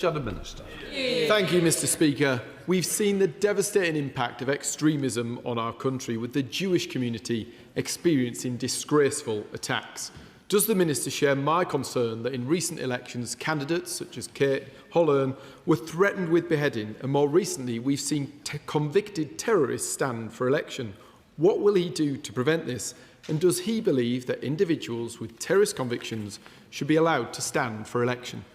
Shadow Minister. Thank you, Mr. Speaker. We've seen the devastating impact of extremism on our country, with the Jewish community experiencing disgraceful attacks. Does the Minister share my concern that in recent elections, candidates such as Kate Hollern were threatened with beheading, and more recently we've seen convicted terrorists stand for election? What will he do to prevent this? And does he believe that individuals with terrorist convictions should be allowed to stand for election?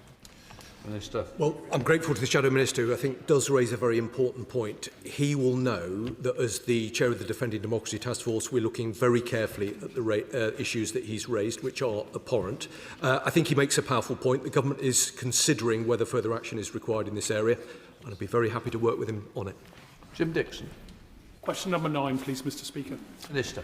Minister. Well, I'm grateful to the Shadow Minister, who I think does raise a very important point. He will know that as the Chair of the Defending Democracy Task Force, we're looking very carefully at the issues that he's raised, which are abhorrent. I think he makes a powerful point. The Government is considering whether further action is required in this area, and I'd be very happy to work with him on it. Jim Dixon. Question number 9, please, Mr. Speaker. Minister.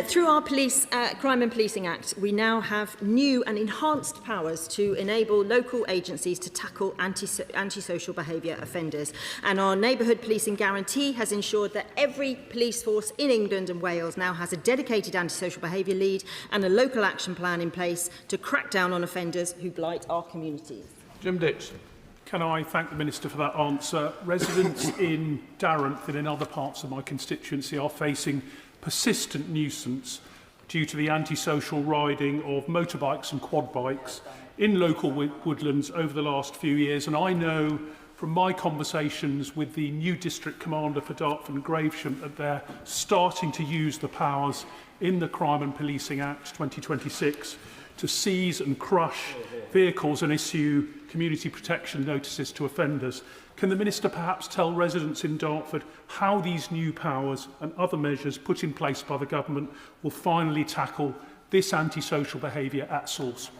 Through our Crime and Policing Act, we now have new and enhanced powers to enable local agencies to tackle antisocial behaviour offenders. And our Neighbourhood Policing Guarantee has ensured that every police force in England and Wales now has a dedicated antisocial behaviour lead and a local action plan in place to crack down on offenders who blight our communities. Jim Dixon. Can I thank the Minister for that answer? Residents in Darren and in other parts of my constituency are facing persistent nuisance due to the antisocial riding of motorbikes and quad bikes in local woodlands over the last few years. And I know from my conversations with the new district commander for Dartford and Gravesham that they're starting to use the powers in the Crime and Policing Act 2026 to seize and crush vehicles and issue community protection notices to offenders. Can the Minister perhaps tell residents in Dartford how these new powers and other measures put in place by the Government will finally tackle this antisocial behaviour at source?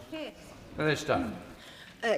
Minister.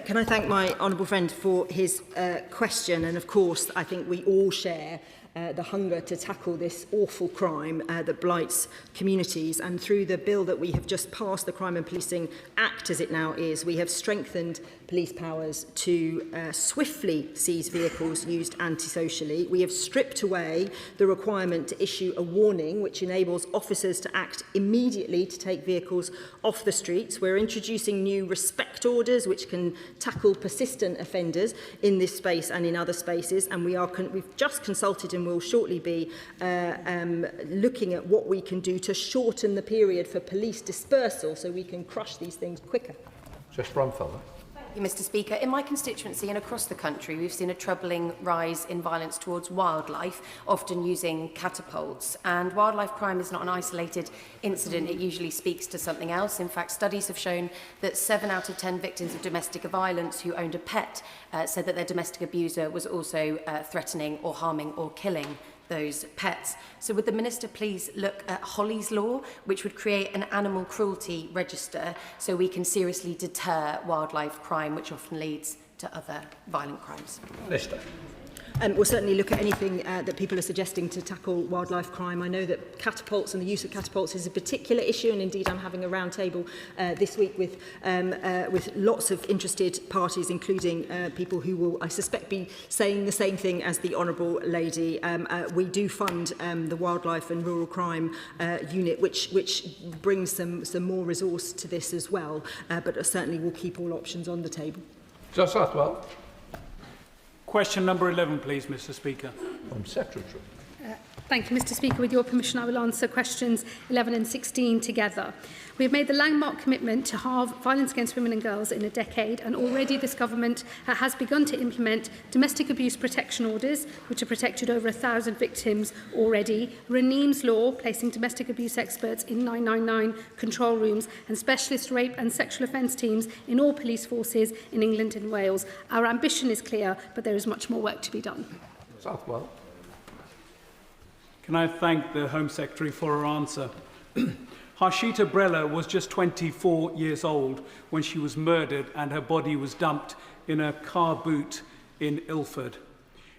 Can I thank my honourable friend for his question? And of course, I think we all share the hunger to tackle this awful crime that blights communities. And through the bill that we have just passed, the Crime and Policing Act as it now is, we have strengthened police powers to swiftly seize vehicles used antisocially. We have stripped away the requirement to issue a warning, which enables officers to act immediately to take vehicles off the streets. We're introducing new respect orders, which can tackle persistent offenders in this space and in other spaces. And we've just consulted and will shortly be looking at what we can do to shorten the period for police dispersal so we can crush these things quicker. Just Brumfelder. Thank you, Mr. Speaker. In my constituency and across the country, we've seen a troubling rise in violence towards wildlife, often using catapults. And wildlife crime is not an isolated incident. It usually speaks to something else. In fact, studies have shown that 7 out of 10 victims of domestic violence who owned a pet said that their domestic abuser was also threatening or harming or killing those pets. So would the Minister please look at Holly's Law, which would create an animal cruelty register so we can seriously deter wildlife crime, which often leads to other violent crimes? Minister. We'll certainly look at anything that people are suggesting to tackle wildlife crime. I know that catapults and the use of catapults is a particular issue, and indeed I'm having a round table this week with lots of interested parties, including people who will, I suspect, be saying the same thing as the Honourable Lady. We do fund the Wildlife and Rural Crime Unit, which brings some more resource to this as well, but certainly we'll keep all options on the table. Just Southwell. Question number 11, please, Mr. Speaker. Home Secretary. Thank you, Mr. Speaker. With your permission, I will answer questions 11 and 16 together. We have made the landmark commitment to halve violence against women and girls in a decade, and already this government has begun to implement domestic abuse protection orders, which have protected over 1,000 victims already, Raneem's Law, placing domestic abuse experts in 999 control rooms, and specialist rape and sexual offence teams in all police forces in England and Wales. Our ambition is clear, but there is much more work to be done. Southwell. Can I thank the Home Secretary for her answer? Harshita Brella was just 24 years old when she was murdered and her body was dumped in a car boot in Ilford.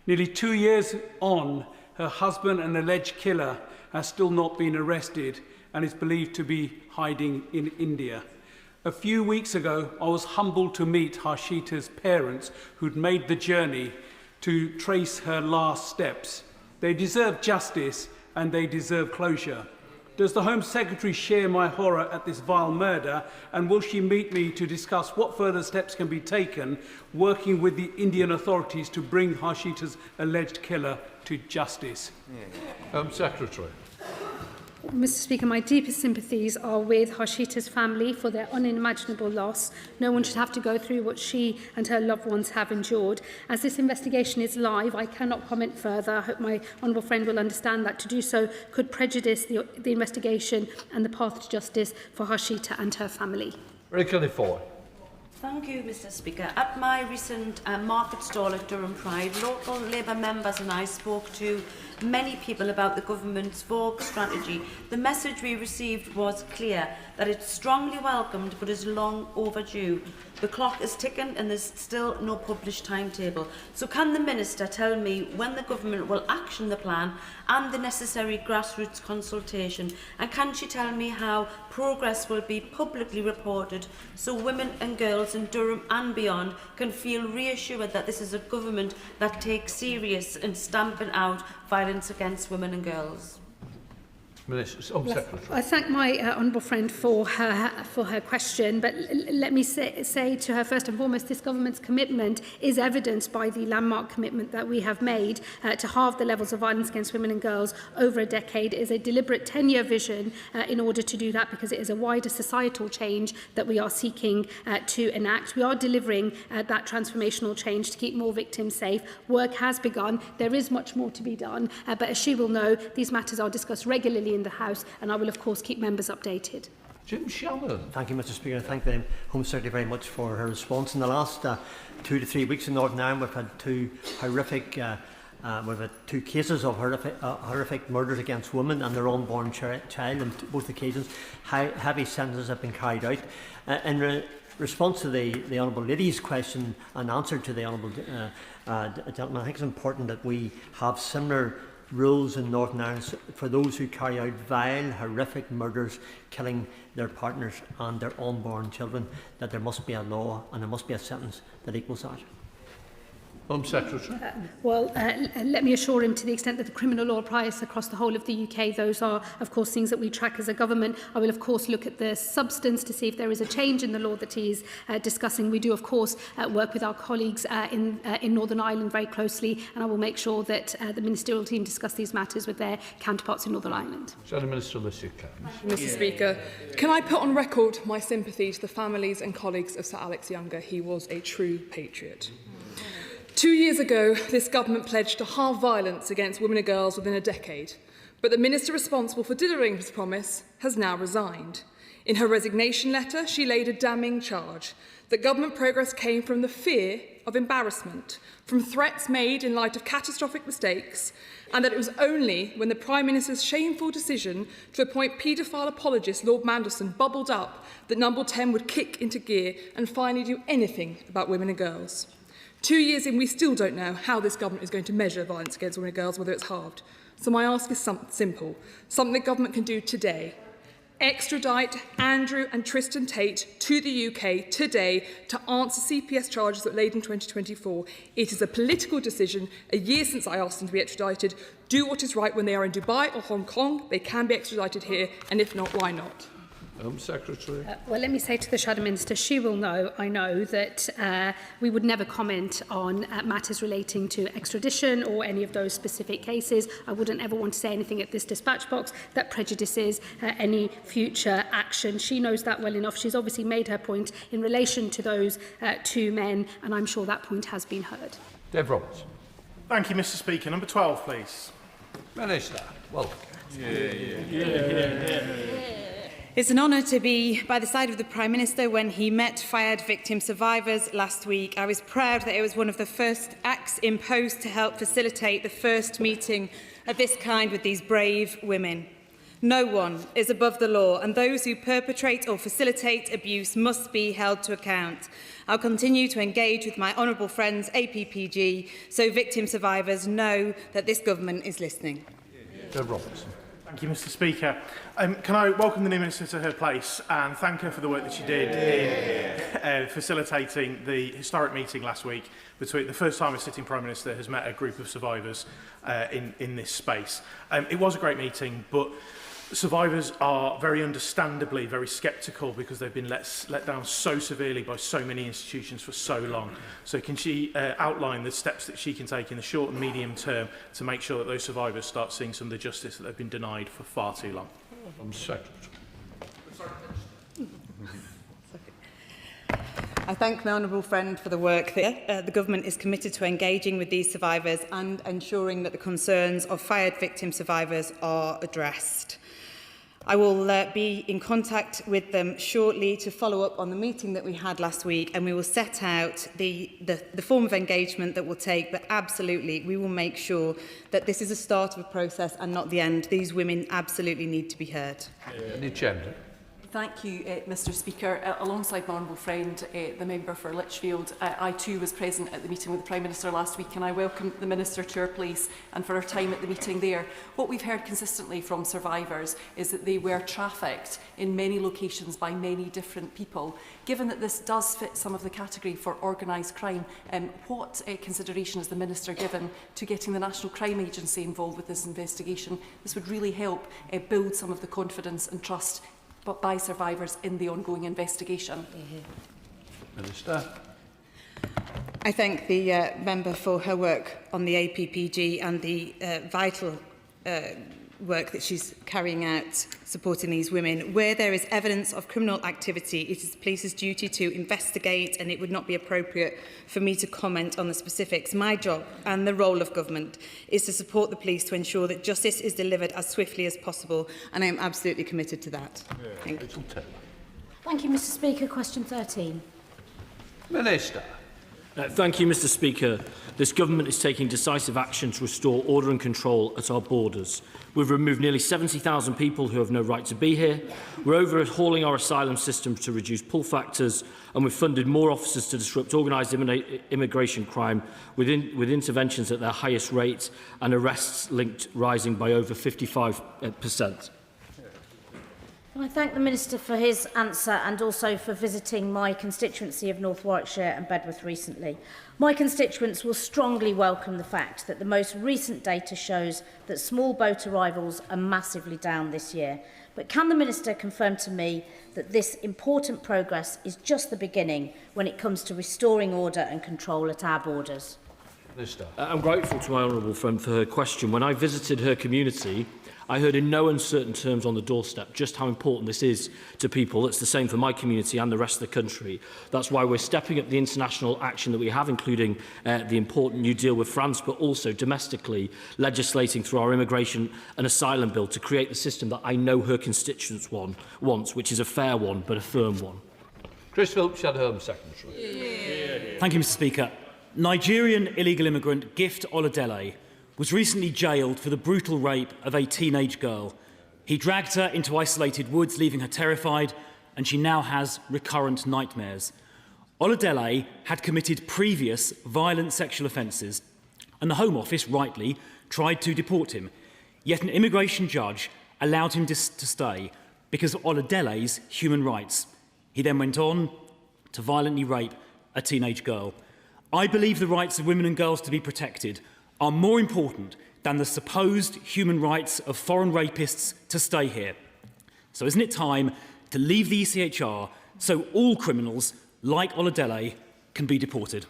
Nearly 2 years on, her husband, an alleged killer, has still not been arrested and is believed to be hiding in India. A few weeks ago, I was humbled to meet Harshita's parents who'd made the journey to trace her last steps. They deserve justice and they deserve closure. Does the Home Secretary share my horror at this vile murder, and will she meet me to discuss what further steps can be taken, working with the Indian authorities to bring Harshita's alleged killer to justice? Home Secretary. Mr. Speaker, my deepest sympathies are with Harshita's family for their unimaginable loss. No one should have to go through what she and her loved ones have endured. As this investigation is live, I cannot comment further. I hope my honourable friend will understand that to do so could prejudice the investigation and the path to justice for Harshita and her family. Thank you, Mr. Speaker. At my recent market stall at Durham Pride, local Labour members and I spoke to many people about the government's Vogue strategy. The message we received was clear, that it's strongly welcomed but is long overdue. The clock is ticking and there's still no published timetable. So can the Minister tell me when the government will action the plan and the necessary grassroots consultation? And can she tell me how progress will be publicly reported so women and girls in Durham and beyond can feel reassured that this is a government that takes serious in stamping out violence against women and girls? Home Secretary. I thank my honourable friend for her question, but let me say to her first and foremost, this government's commitment is evidenced by the landmark commitment that we have made to halve the levels of violence against women and girls over a decade. It is a deliberate 10-year vision in order to do that, because it is a wider societal change that we are seeking to enact. We are delivering that transformational change to keep more victims safe. Work has begun. There is much more to be done, but as she will know, these matters are discussed regularly in the House, and I will of course keep members updated. Jim Shannon. Thank you, Mr. Speaker. I thank the Home Secretary very much for her response. In the last 2 to 3 weeks in Northern Ireland, we've had two cases of horrific murders against women and their unborn child. On both occasions, heavy sentences have been carried out. In response to the Honourable Lady's question and answer to the Honourable gentleman, I think it's important that we have similar rules in Northern Ireland for those who carry out vile, horrific murders, killing their partners and their unborn children, that there must be a law and there must be a sentence that equals that. Home Secretary. Let me assure him, to the extent that the criminal law applies across the whole of the UK, those are of course things that we track as a government. I will of course look at the substance to see if there is a change in the law that he is discussing. We do of course work with our colleagues in Northern Ireland very closely, and I will make sure that the ministerial team discuss these matters with their counterparts in Northern Ireland. Shadow Minister Alicia Cairns. Mr. Speaker, can I put on record my sympathy to the families and colleagues of Sir Alex Younger? He was a true patriot. 2 years ago, this government pledged to halve violence against women and girls within a decade, but the minister responsible for delivering this promise has now resigned. In her resignation letter, she laid a damning charge that government progress came from the fear of embarrassment, from threats made in light of catastrophic mistakes, and that it was only when the Prime Minister's shameful decision to appoint paedophile apologist Lord Mandelson bubbled up that Number 10 would kick into gear and finally do anything about women and girls. 2 years in, we still don't know how this government is going to measure violence against women and girls, whether it's halved. So my ask is simple, something the government can do today. Extradite Andrew and Tristan Tate to the UK today to answer CPS charges that laid in 2024. It is a political decision. A year since I asked them to be extradited. Do what is right when they are in Dubai or Hong Kong. They can be extradited here, and if not, why not? Home Secretary. Well, let me say to the Shadow Minister, she will know, I know, that we would never comment on matters relating to extradition or any of those specific cases. I wouldn't ever want to say anything at this dispatch box that prejudices any future action. She knows that well enough. She's obviously made her point in relation to those two men, and I'm sure that point has been heard. Dave Roberts. Thank you, Mr. Speaker. Number 12, please. Minister, welcome. It's an honour to be by the side of the Prime Minister when he met fired victim survivors last week. I was proud that it was one of the first acts in post to help facilitate the first meeting of this kind with these brave women. No one is above the law, and those who perpetrate or facilitate abuse must be held to account. I'll continue to engage with my honourable friends APPG so victim survivors know that this government is listening. Dave Robertson. Thank you, Mr. Speaker. Can I welcome the new Minister to her place and thank her for the work that she did in facilitating the historic meeting last week between the first time a sitting Prime Minister has met a group of survivors in this space. It was a great meeting, but Survivors are very understandably very sceptical because they've been let down so severely by so many institutions for so long. So can she outline the steps that she can take in the short and medium term to make sure that those survivors start seeing some of the justice that they've been denied for far too long? Secretary. I thank my honourable friend for the work there. The Government is committed to engaging with these survivors and ensuring that the concerns of fired victim survivors are addressed. I will be in contact with them shortly to follow up on the meeting that we had last week, and we will set out the form of engagement that we'll take, but absolutely we will make sure that this is a start of a process and not the end. These women absolutely need to be heard. Thank you, Mr Speaker. Alongside my honourable friend, the member for Lichfield, I too was present at the meeting with the Prime Minister last week, and I welcomed the Minister to our place and for our time at the meeting there. What we've heard consistently from survivors is that they were trafficked in many locations by many different people. Given that this does fit some of the category for organised crime, what consideration has the Minister given to getting the National Crime Agency involved with this investigation? This would really help build some of the confidence and trust but by survivors in the ongoing investigation. Minister. I thank the member for her work on the APPG and the vital work that she's carrying out supporting these women. Where there is evidence of criminal activity, it is the police's duty to investigate, and it would not be appropriate for me to comment on the specifics. My job and the role of government is to support the police to ensure that justice is delivered as swiftly as possible, and I am absolutely committed to that. Thank you. Thank you, Mr Speaker. Question 13. Minister. Thank you, Mr Speaker. This government is taking decisive action to restore order and control at our borders. We've removed nearly 70,000 people who have no right to be here. We're overhauling our asylum system to reduce pull factors, and we've funded more officers to disrupt organised immigration crime with interventions at their highest rate and arrests linked rising by over 55%. I thank the Minister for his answer and also for visiting my constituency of North Warwickshire and Bedworth recently. My constituents will strongly welcome the fact that the most recent data shows that small boat arrivals are massively down this year. But can the Minister confirm to me that this important progress is just the beginning when it comes to restoring order and control at our borders? Minister. I'm grateful to my honourable friend for her question. When I visited her community, I heard in no uncertain terms on the doorstep just how important this is to people. It's the same for my community and the rest of the country. That's why we're stepping up the international action that we have, including the important new deal with France, but also domestically legislating through our immigration and asylum bill to create the system that I know her constituents wants, which is a fair one, but a firm one. Chris Phillips, Shadow Home Secretary. Thank you, Mr Speaker. Nigerian illegal immigrant Gift Oladele was recently jailed for the brutal rape of a teenage girl. He dragged her into isolated woods, leaving her terrified, and she now has recurrent nightmares. Oladele had committed previous violent sexual offences, and the Home Office, rightly, tried to deport him. Yet an immigration judge allowed him to stay because of Oladele's human rights. He then went on to violently rape a teenage girl. I believe the rights of women and girls to be protected are more important than the supposed human rights of foreign rapists to stay here. So isn't it time to leave the ECHR so all criminals like Oladele can be deported?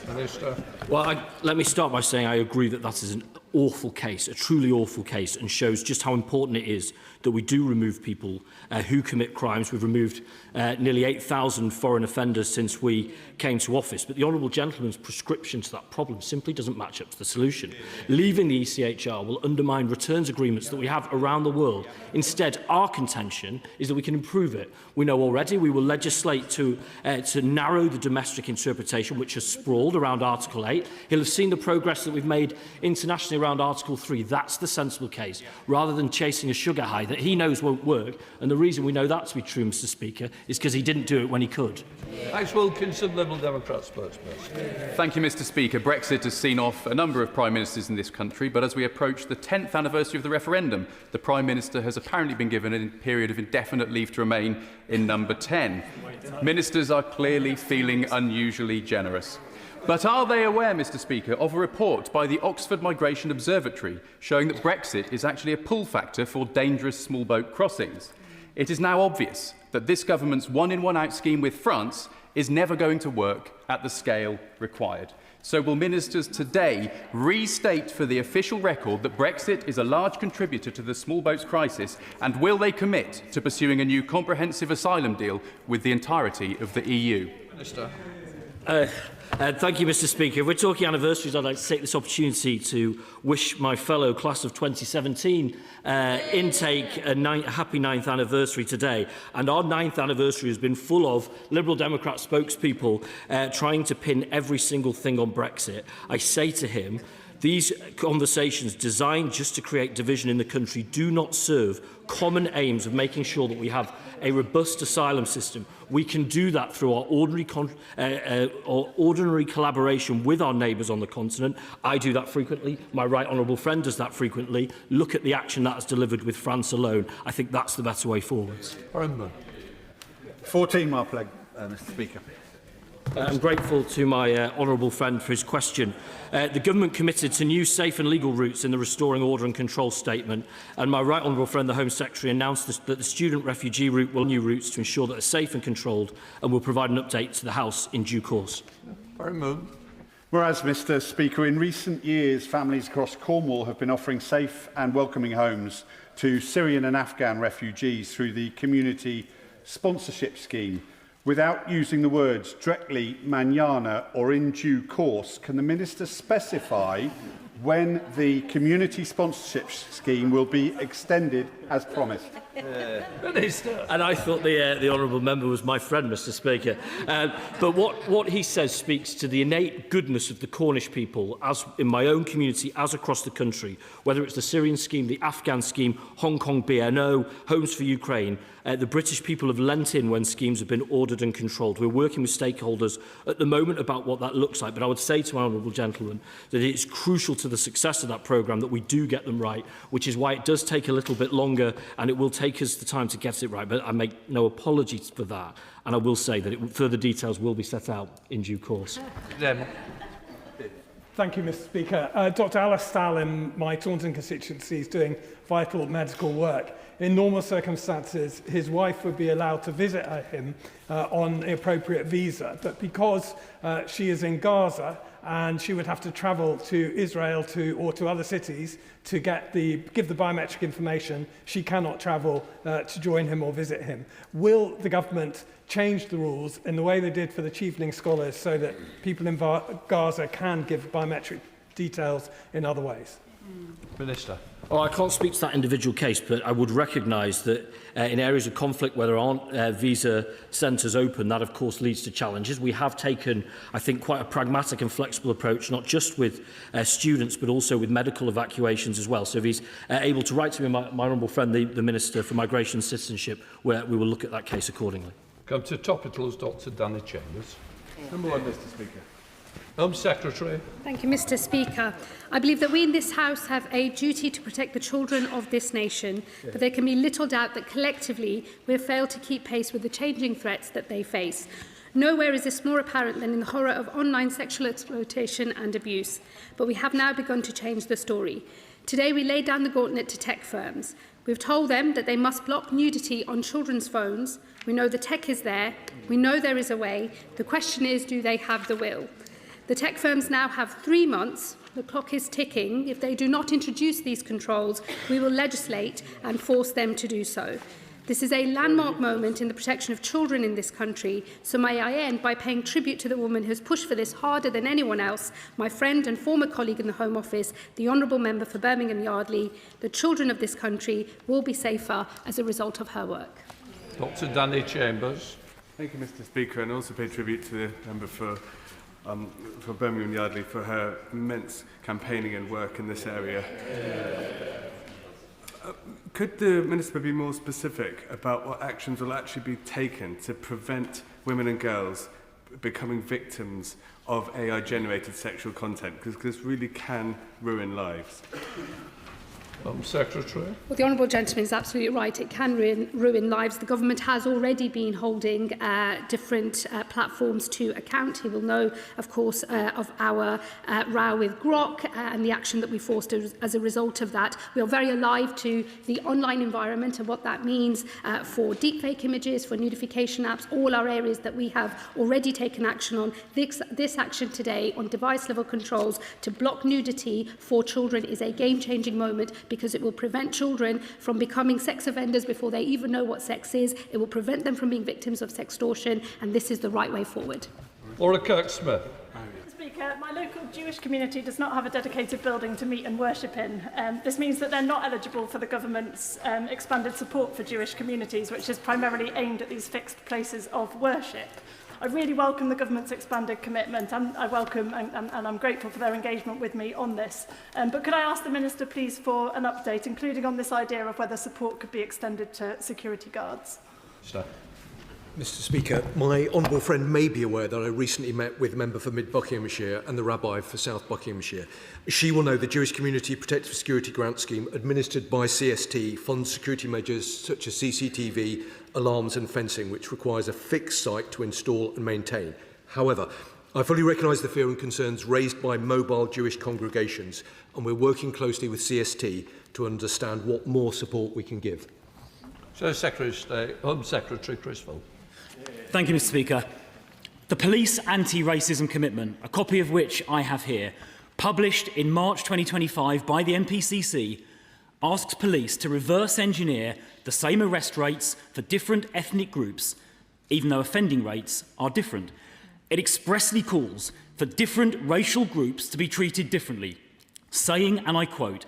Minister. Well, let me start by saying I agree that that is an awful case, a truly awful case, and shows just how important it is that we do remove people who commit crimes. We've removed nearly 8,000 foreign offenders since we came to office, but the Honourable Gentleman's prescription to that problem simply doesn't match up to the solution. Leaving the ECHR will undermine returns agreements that we have around the world. Instead, our contention is that we can improve it. We know already we will legislate to narrow the domestic interpretation, which has sprawled around Article 8. He'll have seen the progress that we've made internationally around Article 3. That's the sensible case, rather than chasing a sugar high that he knows won't work. And the reason we know that to be true, Mr Speaker, is because he didn't do it when he could. Thanks, Wilkinson, Liberal Democrat spokesperson. Thank you, Mr Speaker. Brexit has seen off a number of Prime Ministers in this country, but as we approach the 10th anniversary of the referendum, the Prime Minister has apparently been given a period of indefinite leave to remain in number 10. Ministers are clearly feeling unusually generous. But are they aware, Mr. Speaker, of a report by the Oxford Migration Observatory showing that Brexit is actually a pull factor for dangerous small boat crossings? It is now obvious that this government's one-in, one-out scheme with France is never going to work at the scale required. So will ministers today restate for the official record that Brexit is a large contributor to the small boats crisis, and will they commit to pursuing a new comprehensive asylum deal with the entirety of the EU? Minister. Thank you, Mr. Speaker. If we're talking anniversaries, I'd like to take this opportunity to wish my fellow class of 2017 intake a happy 9th anniversary today. And our 9th anniversary has been full of Liberal Democrat spokespeople trying to pin every single thing on Brexit. I say to him, these conversations designed just to create division in the country do not serve common aims of making sure that we have a robust asylum system. We can do that through our ordinary collaboration with our neighbours on the continent. I do that frequently. My right honourable friend does that frequently. Look at the action that has delivered with France alone. I think that's the better way forwards. 14 Mark Plegg, Mr. Speaker. I'm grateful to my honourable friend for his question. The government committed to new safe and legal routes in the Restoring Order and Control statement, and my right honourable friend, the Home Secretary, announced that the student refugee route will new routes to ensure that they're safe and controlled, and will provide an update to the House in due course. Whereas, Mr. Speaker, in recent years, families across Cornwall have been offering safe and welcoming homes to Syrian and Afghan refugees through the Community Sponsorship Scheme. Without using the words directly, manana or in due course, can the Minister specify when the community sponsorship scheme will be extended as promised? And I thought the honourable member was my friend, Mr. Speaker. But what he says speaks to the innate goodness of the Cornish people, as in my own community, as across the country, whether it's the Syrian scheme, the Afghan scheme, Hong Kong BNO, Homes for Ukraine. The British people have lent in when schemes have been ordered and controlled. We're working with stakeholders at the moment about what that looks like, but I would say to my honourable gentleman that it is crucial to the success of that programme that we do get them right, which is why it does take a little bit longer and it will take us the time to get it right. But I make no apologies for that, and I will say that further details will be set out in due course. Thank you, Mr. Speaker. Dr. Alice Stahl in my Taunton constituency is doing vital medical work. In normal circumstances, his wife would be allowed to visit him on the appropriate visa, but because she is in Gaza and she would have to travel to Israel or to other cities to give the biometric information, she cannot travel to join him or visit him. Will the government change the rules in the way they did for the Chiefening scholars so that people in Gaza can give biometric details in other ways? Minister. Oh, I can't speak to that individual case, but I would recognise that in areas of conflict where there aren't visa centres open, that of course leads to challenges. We have taken, I think, quite a pragmatic and flexible approach, not just with students, but also with medical evacuations as well. So if he's able to write to me, my honourable friend, the Minister for Migration and Citizenship, where we will look at that case accordingly. Come to topicals, Dr. Danny Chambers. Number 1, Mr. Speaker. Home Secretary. Thank you, Mr. Speaker. I believe that we in this House have a duty to protect the children of this nation, but there can be little doubt that collectively we have failed to keep pace with the changing threats that they face. Nowhere is this more apparent than in the horror of online sexual exploitation and abuse, but we have now begun to change the story. Today we lay down the gauntlet to tech firms. We've told them that they must block nudity on children's phones. We know the tech is there. We know there is a way. The question is, do they have the will? The tech firms now have 3 months. The clock is ticking. If they do not introduce these controls, we will legislate and force them to do so. This is a landmark moment in the protection of children in this country, so may I end by paying tribute to the woman who has pushed for this harder than anyone else, my friend and former colleague in the Home Office, the Honourable Member for Birmingham Yardley. The children of this country will be safer as a result of her work. Dr. Danny Chambers. Thank you, Mr. Speaker, and also pay tribute to the member for Birmingham Yardley for her immense campaigning and work in this area. Could the Minister be more specific about what actions will actually be taken to prevent women and girls becoming victims of AI-generated sexual content? Because this really can ruin lives. Secretary. Well, the honourable gentleman is absolutely right. It can ruin lives. The government has already been holding different platforms to account. He will know, of course, of our row with Grok and the action that we forced as a result of that. We are very alive to the online environment and what that means for deepfake images, for nudification apps, all our areas that we have already taken action on. This action today on device-level controls to block nudity for children is a game-changing moment, because it will prevent children from becoming sex offenders before they even know what sex is. It will prevent them from being victims of sextortion, and this is the right way forward. Laura Kirk-Smith. Speaker, my local Jewish community does not have a dedicated building to meet and worship in. This means that they're not eligible for the government's expanded support for Jewish communities, which is primarily aimed at these fixed places of worship. I really welcome the government's expanded commitment, and I welcome and I'm grateful for their engagement with me on this. But could I ask the Minister, please, for an update, including on this idea of whether support could be extended to security guards? Stop. Mr Speaker, my honourable friend may be aware that I recently met with a member for Mid Buckinghamshire and the rabbi for South Buckinghamshire. She will know the Jewish Community Protective Security Grant Scheme administered by CST funds security measures such as CCTV, alarms and fencing, which requires a fixed site to install and maintain. However, I fully recognise the fear and concerns raised by mobile Jewish congregations, and we're working closely with CST to understand what more support we can give. So, Home Secretary Criswell. Thank you, Mr Speaker. The Police Anti-Racism Commitment, a copy of which I have here, published in March 2025 by the NPCC, asks police to reverse engineer the same arrest rates for different ethnic groups, even though offending rates are different. It expressly calls for different racial groups to be treated differently, saying, and I quote,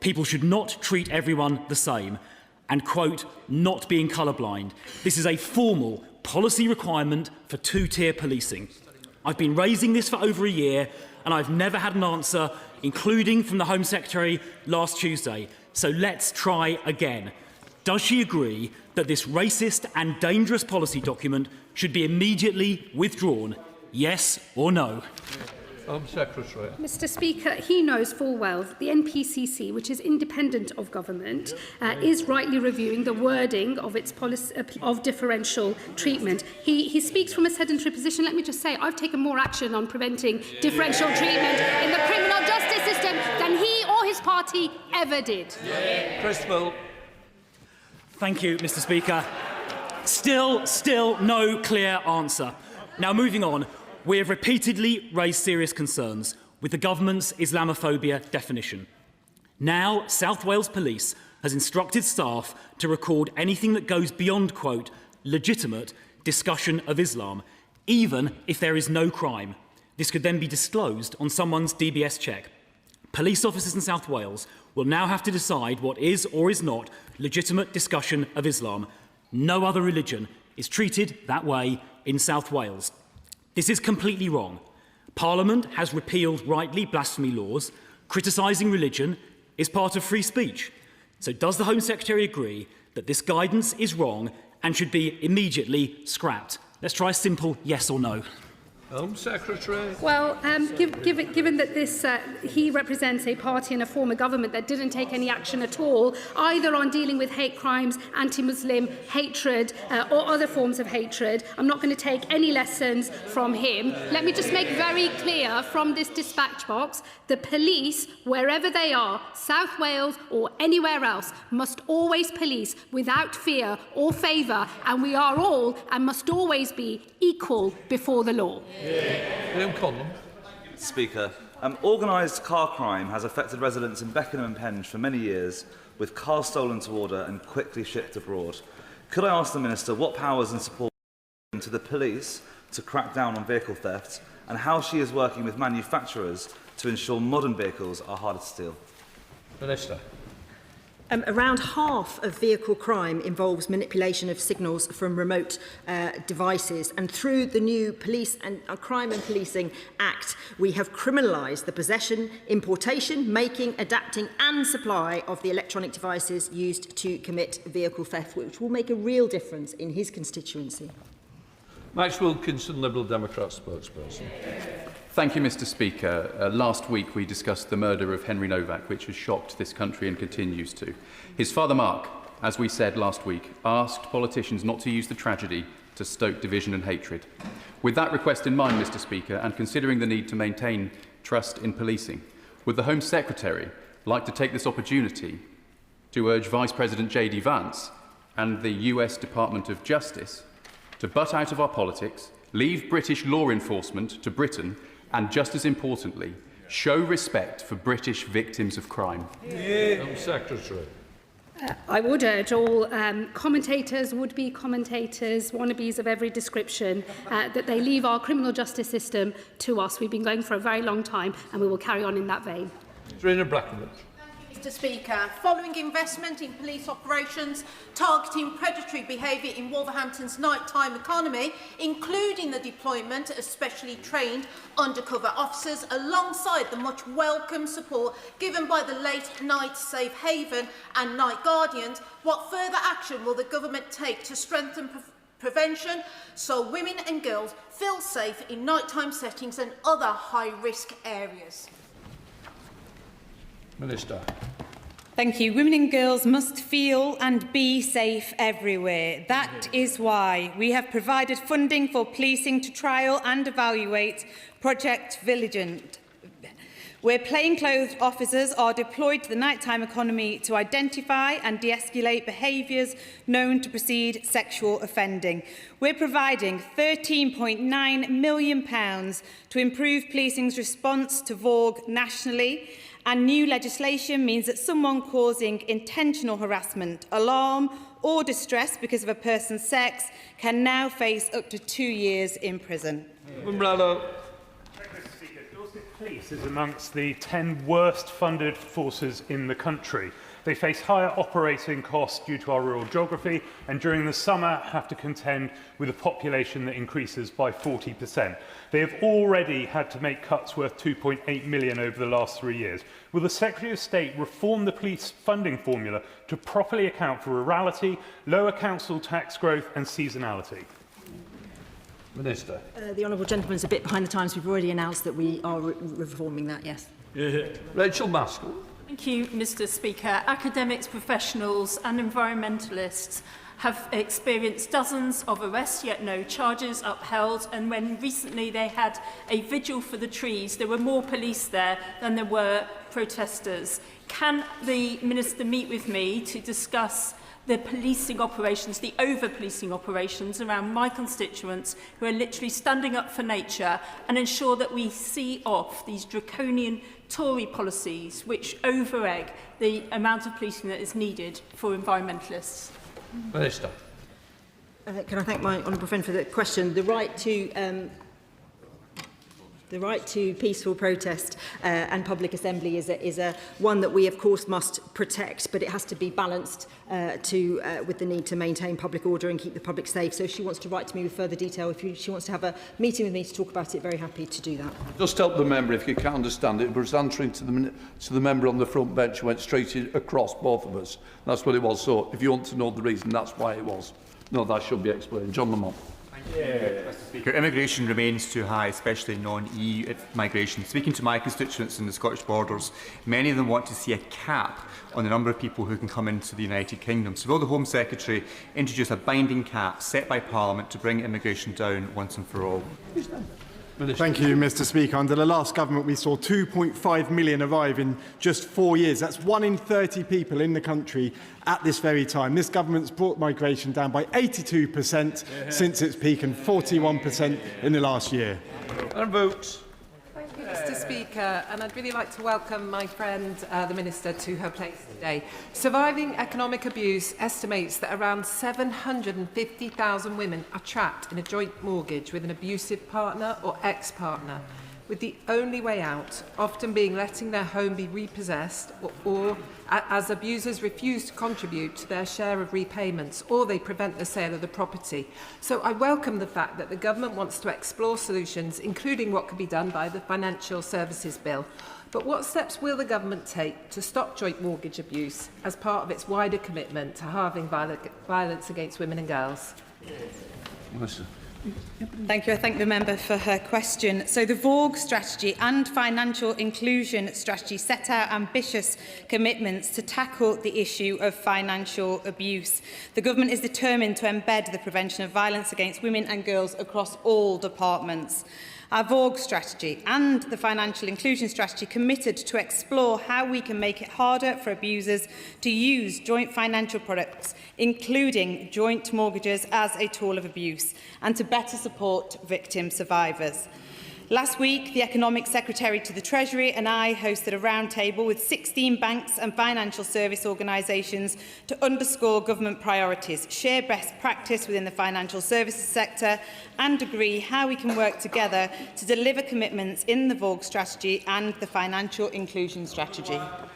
"People should not treat everyone the same," and, quote, "not being colourblind." This is a formal policy requirement for two-tier policing. I've been raising this for over a year, and I've never had an answer, including from the Home Secretary last Tuesday. So let's try again. Does she agree that this racist and dangerous policy document should be immediately withdrawn? Yes or no? Home Secretary. Mr Speaker, he knows full well that the NPCC, which is independent of government, is rightly reviewing the wording of its policy of differential treatment. He speaks from a sedentary position. Let me just say, I've taken more action on preventing differential treatment in the criminal justice system than he or his party ever did. Criswell. Thank you, Mr Speaker. Still no clear answer. Now, moving on. We have repeatedly raised serious concerns with the government's Islamophobia definition. Now, South Wales Police has instructed staff to record anything that goes beyond, quote, legitimate discussion of Islam, even if there is no crime. This could then be disclosed on someone's DBS check. Police officers in South Wales will now have to decide what is or is not legitimate discussion of Islam. No other religion is treated that way in South Wales. This is completely wrong. Parliament has repealed rightly blasphemy laws. Criticising religion is part of free speech. So does the Home Secretary agree that this guidance is wrong and should be immediately scrapped? Let's try a simple yes or no. Home Secretary. Well, given that this he represents a party and a former government that didn't take any action at all, either on dealing with hate crimes, anti-Muslim hatred, or other forms of hatred, I'm not going to take any lessons from him. Let me just make very clear from this dispatch box, the police, wherever they are, South Wales or anywhere else, must always police without fear or favour, and we are all and must always be equal before the law. Liam Conlon. Speaker, organised car crime has affected residents in Beckenham and Penge for many years, with cars stolen to order and quickly shipped abroad. Could I ask the Minister what powers and support to the police to crack down on vehicle theft, and how she is working with manufacturers to ensure modern vehicles are harder to steal? Minister. Around half of vehicle crime involves manipulation of signals from remote devices, and through the new Police and Crime and Policing Act, we have criminalised the possession, importation, making, adapting and supply of the electronic devices used to commit vehicle theft, which will make a real difference in his constituency. Max Wilkinson, Liberal Democrat spokesperson. Thank you, Mr. Speaker. Last week we discussed the murder of Henry Novak, which has shocked this country and continues to. His father, Mark, as we said last week, asked politicians not to use the tragedy to stoke division and hatred. With that request in mind, Mr. Speaker, and considering the need to maintain trust in policing, would the Home Secretary like to take this opportunity to urge Vice President J.D. Vance and the US Department of Justice to butt out of our politics, leave British law enforcement to Britain, and just as importantly, show respect for British victims of crime? Home Secretary. I would urge all commentators, would-be commentators, wannabes of every description, that they leave our criminal justice system to us. We've been going for a very long time, and we will carry on in that vein. Serena Brackenwood. Mr. Speaker, following investment in police operations targeting predatory behaviour in Wolverhampton's nighttime economy, including the deployment of specially trained undercover officers alongside the much welcome support given by the late night safe haven and night guardians, what further action will the government take to strengthen prevention so women and girls feel safe in nighttime settings and other high-risk areas? Minister. Thank you. Women and girls must feel and be safe everywhere. That is why we have provided funding for policing to trial and evaluate Project Vigilant, where plainclothes officers are deployed to the nighttime economy to identify and de-escalate behaviours known to precede sexual offending. We're providing £13.9 million to improve policing's response to VOG nationally, and new legislation means that someone causing intentional harassment, alarm or distress because of a person's sex can now face up to 2 years in prison. Umbrello. Police is amongst the 10 worst funded forces in the country. They face higher operating costs due to our rural geography, and during the summer have to contend with a population that increases by 40%. They have already had to make cuts worth £2.8 million over the last 3 years. Will the Secretary of State reform the police funding formula to properly account for rurality, lower council tax growth and seasonality? Minister. The honourable gentleman is a bit behind the times. We've already announced that we are reforming that, yes. Rachel Maskell. Thank you, Mr. Speaker. Academics, professionals and environmentalists have experienced dozens of arrests, yet no charges upheld. And when recently they had a vigil for the trees, there were more police there than there were protesters. Can the Minister meet with me to discuss the policing operations, the over-policing operations around my constituents who are literally standing up for nature, and ensure that we see off these draconian Tory policies which over-egg the amount of policing that is needed for environmentalists? Minister. Can I thank my honourable friend for the question? The right to peaceful protest and public assembly is a one that we, of course, must protect, but it has to be balanced with the need to maintain public order and keep the public safe. So if she wants to write to me with further detail, if she wants to have a meeting with me to talk about it, very happy to do that. Just help the member if you can't understand it. It was answering to the member on the front bench who went straight across both of us. That's what it was. So if you want to know the reason, that's why it was. No, that should be explained. John Lamont. Mr. Speaker, immigration remains too high, especially non-EU migration. Speaking to my constituents in the Scottish borders, many of them want to see a cap on the number of people who can come into the United Kingdom. So will the Home Secretary introduce a binding cap set by Parliament to bring immigration down once and for all? Thank you, Mr. Speaker. Under the last government, we saw 2.5 million arrive in just 4 years. That's 1 in 30 people in the country at this very time. This government's brought migration down by 82% since its peak and 41% in the last year. And votes. Thank you, Mr. Speaker, and I'd really like to welcome my friend, the Minister, to her place today. Surviving Economic Abuse estimates that around 750,000 women are trapped in a joint mortgage with an abusive partner or ex-partner, with the only way out often being letting their home be repossessed or as abusers refuse to contribute to their share of repayments or they prevent the sale of the property. So I welcome the fact that the government wants to explore solutions, including what could be done by the Financial Services Bill. But what steps will the government take to stop joint mortgage abuse as part of its wider commitment to halving violence against women and girls? Thank you. I thank the member for her question. So the VOG strategy and financial inclusion strategy set out ambitious commitments to tackle the issue of financial abuse. The government is determined to embed the prevention of violence against women and girls across all departments. Our VOG strategy and the financial inclusion strategy committed to explore how we can make it harder for abusers to use joint financial products, including joint mortgages, as a tool of abuse, and to better support victim survivors. Last week, the Economic Secretary to the Treasury and I hosted a roundtable with 16 banks and financial service organisations to underscore government priorities, share best practice within the financial services sector and agree how we can work together to deliver commitments in the VOG strategy and the financial inclusion strategy. Mr.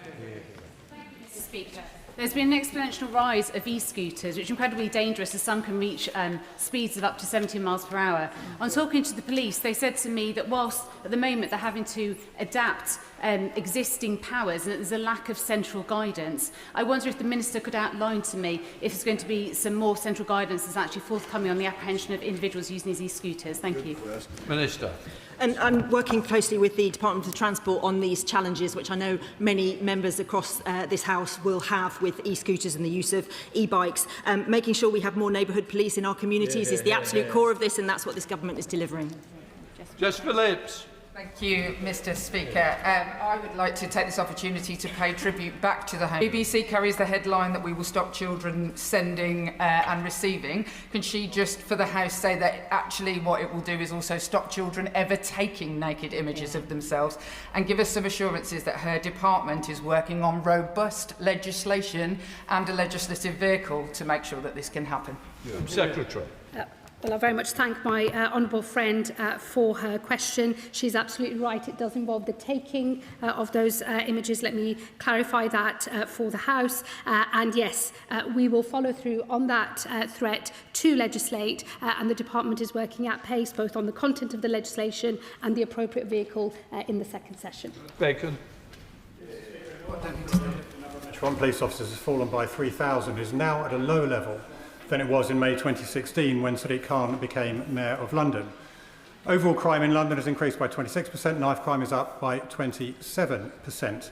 Speaker. There's been an exponential rise of e-scooters, which are incredibly dangerous as some can reach speeds of up to 70 miles per hour. On talking to the police, they said to me that whilst at the moment they're having to adapt existing powers and there's a lack of central guidance, I wonder if the Minister could outline to me if there's going to be some more central guidance that's actually forthcoming on the apprehension of individuals using these e-scooters. Thank you. Minister. And I'm working closely with the Department of Transport on these challenges, which I know many members across this House will have with e-scooters and the use of e-bikes. Making sure we have more neighbourhood police in our communities is the absolute core of this, and that's what this government is delivering. Jess Phillips. Thank you, Mr. Speaker. I would like to take this opportunity to pay tribute back to the Home. BBC carries the headline that we will stop children sending and receiving. Can she just, for the House, say that actually what it will do is also stop children ever taking naked images of themselves, and give us some assurances that her department is working on robust legislation and a legislative vehicle to make sure that this can happen? Secretary. Well, I very much thank my honourable friend for her question. She's absolutely right. It does involve the taking of those images. Let me clarify that for the House. And yes, we will follow through on that threat to legislate, and the Department is working at pace both on the content of the legislation and the appropriate vehicle in the second session. Bacon. One police officers has fallen by 3,000, is now at a lower level than it was in May 2016 when Sadiq Khan became Mayor of London. Overall crime in London has increased by 26%, knife crime is up by 27%.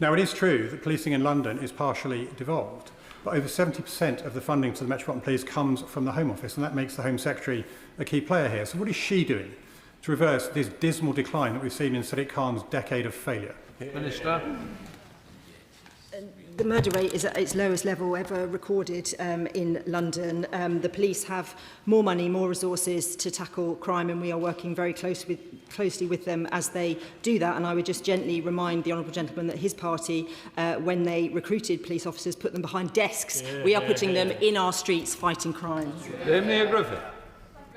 Now, it is true that policing in London is partially devolved, but over 70% of the funding to the Metropolitan Police comes from the Home Office, and that makes the Home Secretary a key player here. So what is she doing to reverse this dismal decline that we've seen in Sadiq Khan's decade of failure? Minister. The murder rate is at its lowest level ever recorded in London. The police have more money, more resources to tackle crime, and we are working very closely with them as they do that. And I would just gently remind the honourable gentleman that his party, when they recruited police officers, put them behind desks. We are putting them in our streets fighting crime. Very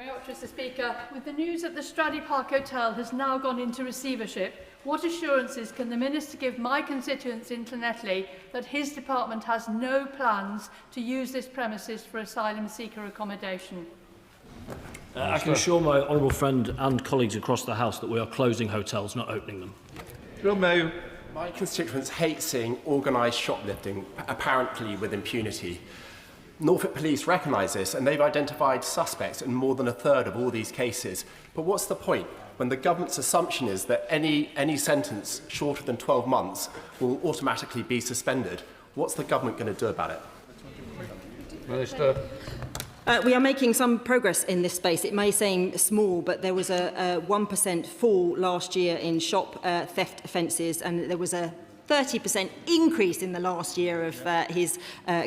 much, Mr. Speaker. With the news that the Stradey Park Hotel has now gone into receivership, what assurances can the Minister give my constituents in Llanelli that his department has no plans to use this premises for asylum seeker accommodation? I can assure my honourable friend and colleagues across the House that we are closing hotels, not opening them. My constituents hate seeing organised shoplifting, apparently with impunity. Norfolk Police recognise this, and they've identified suspects in more than a third of all these cases. But what's the point when the government's assumption is that any sentence shorter than 12 months will automatically be suspended? What's the government going to do about it? Minister. We are making some progress in this space. It may seem small, but there was a 1% fall last year in shop theft offences, and there was a 30% increase in the last year of his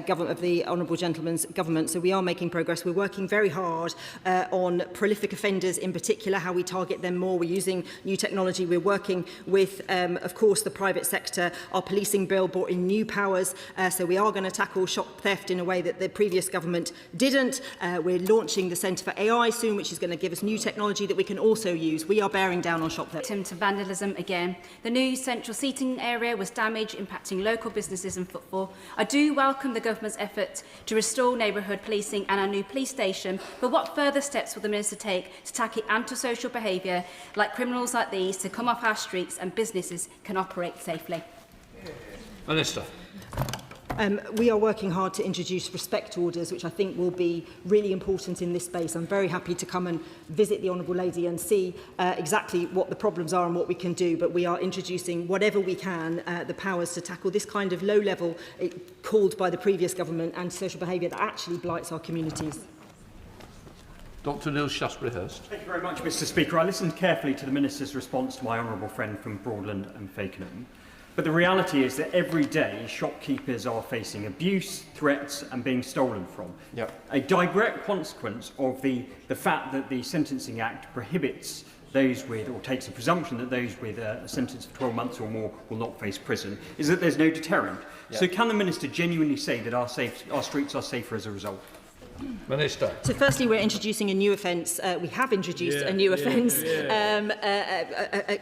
government, of the honourable gentleman's government. So we are making progress. We're working very hard on prolific offenders in particular, how we target them more. We're using new technology. We're working with, of course, the private sector. Our policing bill brought in new powers. So we are going to tackle shop theft in a way that the previous government didn't. We're launching the Centre for AI soon, which is going to give us new technology that we can also use. We are bearing down on shop theft. To vandalism again. The new central seating area was damage impacting local businesses and footfall. I do welcome the government's effort to restore neighbourhood policing and our new police station, but what further steps will the Minister take to tackle antisocial behaviour like criminals like these to come off our streets and businesses can operate safely? Minister. We are working hard to introduce respect orders, which I think will be really important in this space. I'm very happy to come and visit the Honourable Lady and see exactly what the problems are and what we can do, but we are introducing whatever we can, the powers to tackle this kind of low-level, called by the previous government, antisocial behaviour that actually blights our communities. Dr Neil Shaftesbury-Hurst. Thank you very much, Mr Speaker. I listened carefully to the Minister's response to my honourable friend from Broadland and Fakenham. But the reality is that every day shopkeepers are facing abuse, threats and being stolen from. Yep. A direct consequence of the fact that the Sentencing Act prohibits those with, or takes a presumption that those with a sentence of 12 months or more will not face prison, is that there's no deterrent. Yep. So can the Minister genuinely say that our streets are safer as a result? Minister. So firstly, we're introducing a new offence. We have introduced a new offence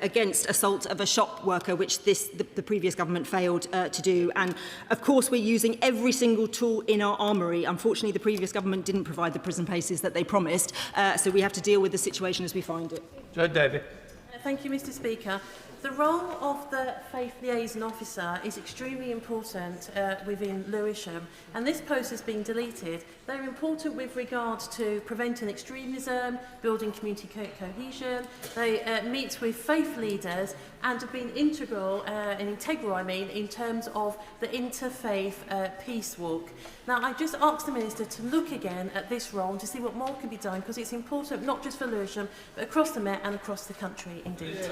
against assault of a shop worker, which the previous government failed to do. And of course, we're using every single tool in our armoury. Unfortunately, the previous government didn't provide the prison places that they promised. So we have to deal with the situation as we find it. Joe Davey. Thank you, Mr Speaker. The role of the Faith Liaison Officer is extremely important within Lewisham, and this post has been deleted. They're important with regard to preventing extremism, building community cohesion. They meet with faith leaders and have been integral, in terms of the interfaith peace walk. Now, I just asked the Minister to look again at this role and to see what more can be done, because it's important not just for Lewisham, but across the Met and across the country indeed.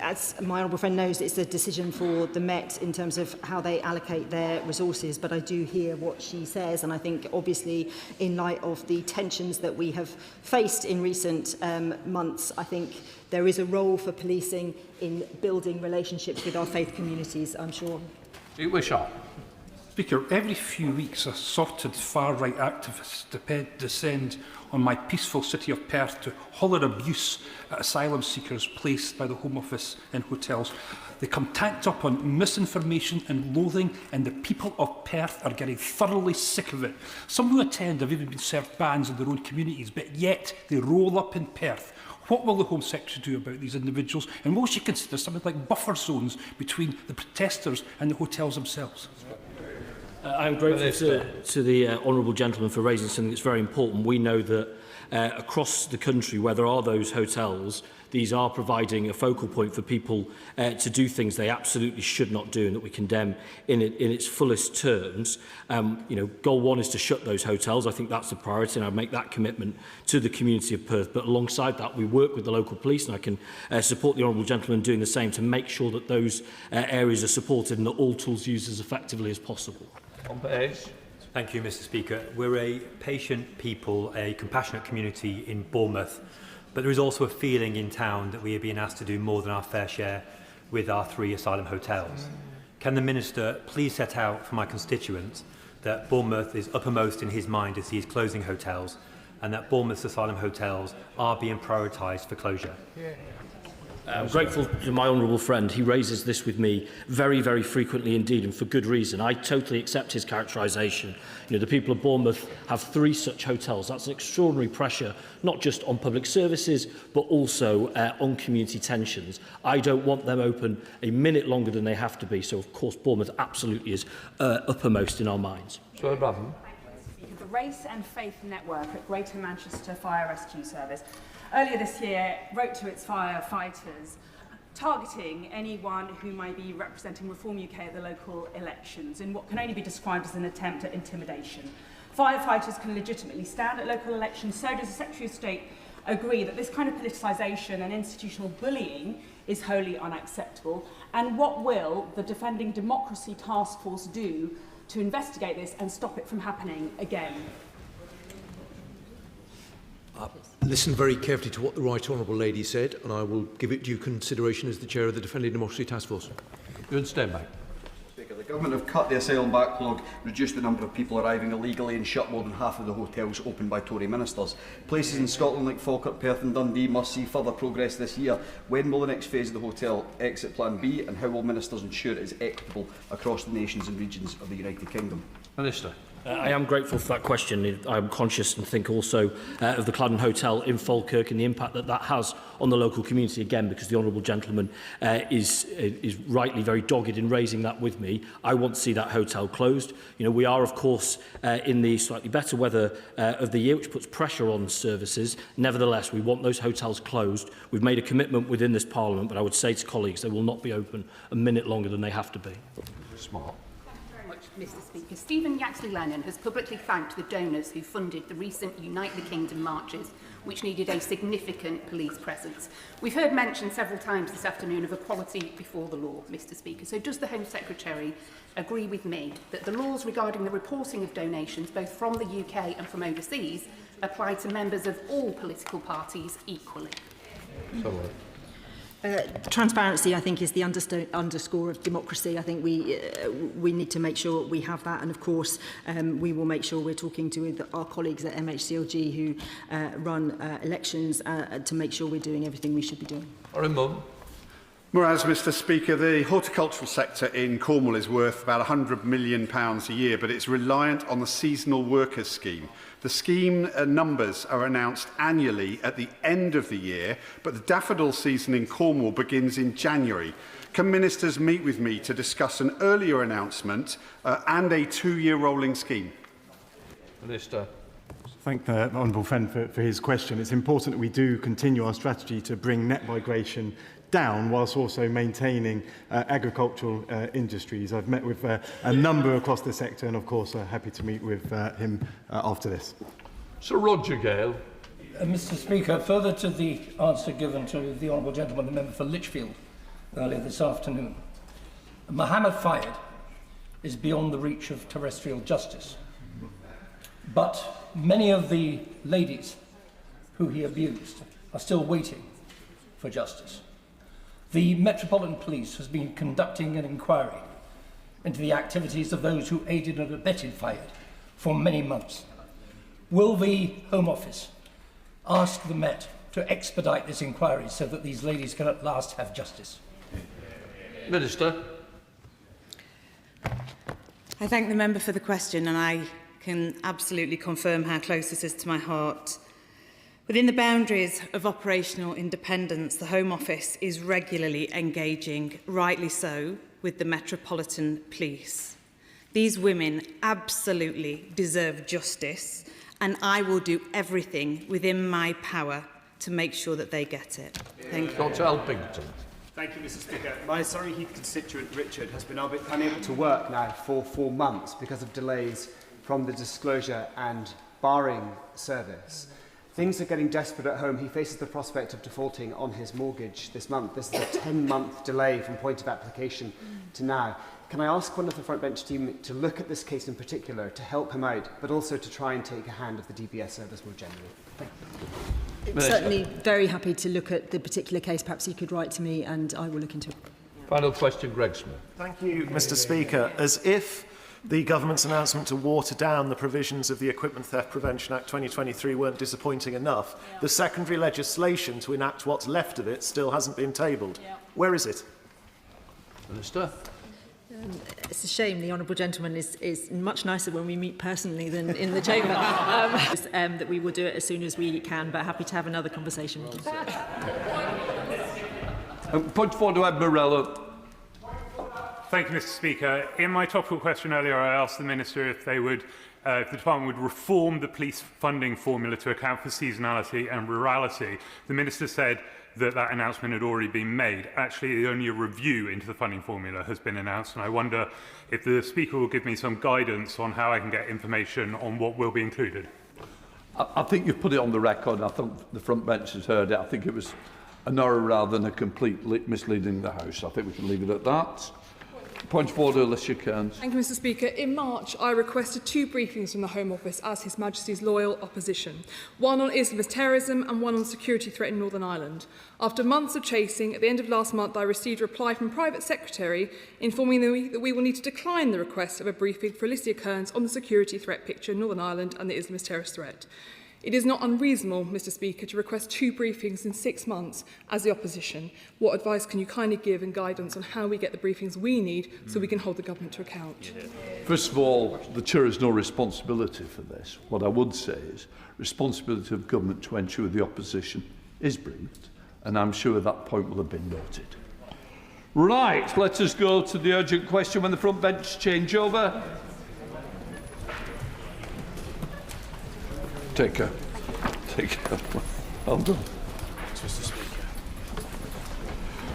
As my honourable friend knows, it's a decision for the Met in terms of how they allocate their resources, but I do hear what she says, and I think obviously in light of the tensions that we have faced in recent months, I think there is a role for policing in building relationships with our faith communities, I'm sure. Speaker, every few weeks assorted far-right activists descend on my peaceful city of Perth to holler abuse at asylum seekers placed by the Home Office in hotels. They come tanked up on misinformation and loathing, and the people of Perth are getting thoroughly sick of it. Some who attend have even been served bans in their own communities, but yet they roll up in Perth. What will the Home Secretary do about these individuals, and will she consider something like buffer zones between the protesters and the hotels themselves? I'm grateful to the honourable gentleman for raising something that's very important. We know that across the country where there are those hotels, these are providing a focal point for people to do things they absolutely should not do and that we condemn in its fullest terms. Goal one is to shut those hotels. I think that's the priority, and I make that commitment to the community of Perth. But alongside that, we work with the local police, and I can support the honourable gentleman doing the same to make sure that those areas are supported and that all tools used as effectively as possible. Thank you, Mr Speaker. We're a patient people, a compassionate community in Bournemouth, but there is also a feeling in town that we are being asked to do more than our fair share with our 3 asylum hotels. Can the Minister please set out for my constituents that Bournemouth is uppermost in his mind as he is closing hotels, and that Bournemouth's asylum hotels are being prioritised for closure? I'm grateful to my honourable friend. He raises this with me very, very frequently indeed, and for good reason. I totally accept his characterisation. The people of Bournemouth have 3 such hotels. That's an extraordinary pressure, not just on public services, but also on community tensions. I don't want them open a minute longer than they have to be. So, of course, Bournemouth absolutely is uppermost in our minds. Sorry, Bradman. The Race and Faith Network at Greater Manchester Fire Rescue Service earlier this year wrote to its firefighters targeting anyone who might be representing Reform UK at the local elections in what can only be described as an attempt at intimidation. Firefighters can legitimately stand at local elections, so does the Secretary of State agree that this kind of politicisation and institutional bullying is wholly unacceptable, and what will the Defending Democracy Task Force do to investigate this and stop it from happening again? Listen very carefully to what the Right Honourable Lady said, and I will give it due consideration as the Chair of the Defending Democracy Task Force. Good Steinback. Speaker, the Government have cut the asylum backlog, reduced the number of people arriving illegally and shut more than half of the hotels opened by Tory ministers. Places in Scotland like Falkirk, Perth and Dundee must see further progress this year. When will the next phase of the hotel exit plan be, and how will ministers ensure it is equitable across the nations and regions of the United Kingdom? Minister. I am grateful for that question. I'm conscious and think also of the Cladden Hotel in Falkirk and the impact that that has on the local community, again, because the Honourable Gentleman is rightly very dogged in raising that with me. I want to see that hotel closed. You know, we are, of course, in the slightly better weather of the year, which puts pressure on services. Nevertheless, we want those hotels closed. We've made a commitment within this Parliament, but I would say to colleagues they will not be open a minute longer than they have to be. Smart. Mr Speaker, Stephen Yaxley-Lennon has publicly thanked the donors who funded the recent Unite the Kingdom marches, which needed a significant police presence. We've heard mentioned several times this afternoon of equality before the law, Mr Speaker. So does the Home Secretary agree with me that the laws regarding the reporting of donations, both from the UK and from overseas, apply to members of all political parties equally? Transparency, I think, is the underscore of democracy. I think we need to make sure we have that, and of course we will make sure we're talking to our colleagues at MHCLG who run elections to make sure we're doing everything we should be doing. Whereas, Mr Speaker, the horticultural sector in Cornwall is worth about £100 million a year, but it's reliant on the seasonal workers scheme. The scheme numbers are announced annually at the end of the year, but the daffodil season in Cornwall begins in January. Can ministers meet with me to discuss an earlier announcement and a 2-year rolling scheme? Minister. Thank the honourable friend for his question. It's important that we do continue our strategy to bring net migration down whilst also maintaining agricultural industries. I've met with a number across the sector and of course happy to meet with him after this. Sir Roger Gale. Mr Speaker, further to the answer given to the Honourable Gentleman, the member for Lichfield, earlier this afternoon, Mohammed Fayed is beyond the reach of terrestrial justice. But many of the ladies who he abused are still waiting for justice. The Metropolitan Police has been conducting an inquiry into the activities of those who aided and abetted Fayed for many months. Will the Home Office ask the Met to expedite this inquiry so that these ladies can at last have justice? Minister. I thank the member for the question, and I can absolutely confirm how close this is to my heart. Within the boundaries of operational independence, the Home Office is regularly engaging, rightly so, with the Metropolitan Police. These women absolutely deserve justice, and I will do everything within my power to make sure that they get it. Thank you. Dr. Elpington. Thank you, Mr Speaker. My Surrey Heath constituent, Richard, has been unable to work now for 4 months because of delays from the disclosure and barring service. Things are getting desperate at home. He faces the prospect of defaulting on his mortgage this month. This is a 10-month delay from point of application to now. Can I ask one of the front bench team to look at this case in particular, to help him out, but also to try and take a hand of the DBS service more generally? Thank you. Certainly very happy to look at the particular case. Perhaps you could write to me and I will look into it. Final question, Greg Smith. Thank you, Mr Speaker. As if the government's announcement to water down the provisions of the Equipment Theft Prevention Act 2023 weren't disappointing enough, the secondary legislation to enact what's left of it still hasn't been tabled. Where is it? Minister. It's a shame the honourable gentleman is much nicer when we meet personally than in the chamber. That we will do it as soon as we can, but happy to have another conversation with you. Point forward to Ed Morello. Thank you, Mr Speaker. In my topical question earlier, I asked the Minister if they would, if the Department would reform the police funding formula to account for seasonality and rurality. The Minister said that that announcement had already been made. Actually, only a review into the funding formula has been announced, and I wonder if the Speaker will give me some guidance on how I can get information on what will be included. I think you've put it on the record, and I think the front bench has heard it. I think it was an error rather than a complete misleading the House. I think we can leave it at that. Point of order, Alicia Kearns. Thank you, Mr Speaker. In March, I requested 2 briefings from the Home Office as His Majesty's loyal opposition, one on Islamist terrorism and one on security threat in Northern Ireland. After months of chasing, at the end of last month, I received a reply from Private Secretary informing me that we will need to decline the request of a briefing for Alicia Kearns on the security threat picture in Northern Ireland and the Islamist terrorist threat. It is not unreasonable, Mr Speaker, to request 2 briefings in 6 months as the opposition. What advice can you kindly give and guidance on how we get the briefings we need so we can hold the government to account? First of all, the Chair has no responsibility for this. What I would say is responsibility of government to ensure the opposition is briefed, and I'm sure that point will have been noted. Right, let us go to the urgent question when the front bench change over. Take care. Well done. Mr Speaker.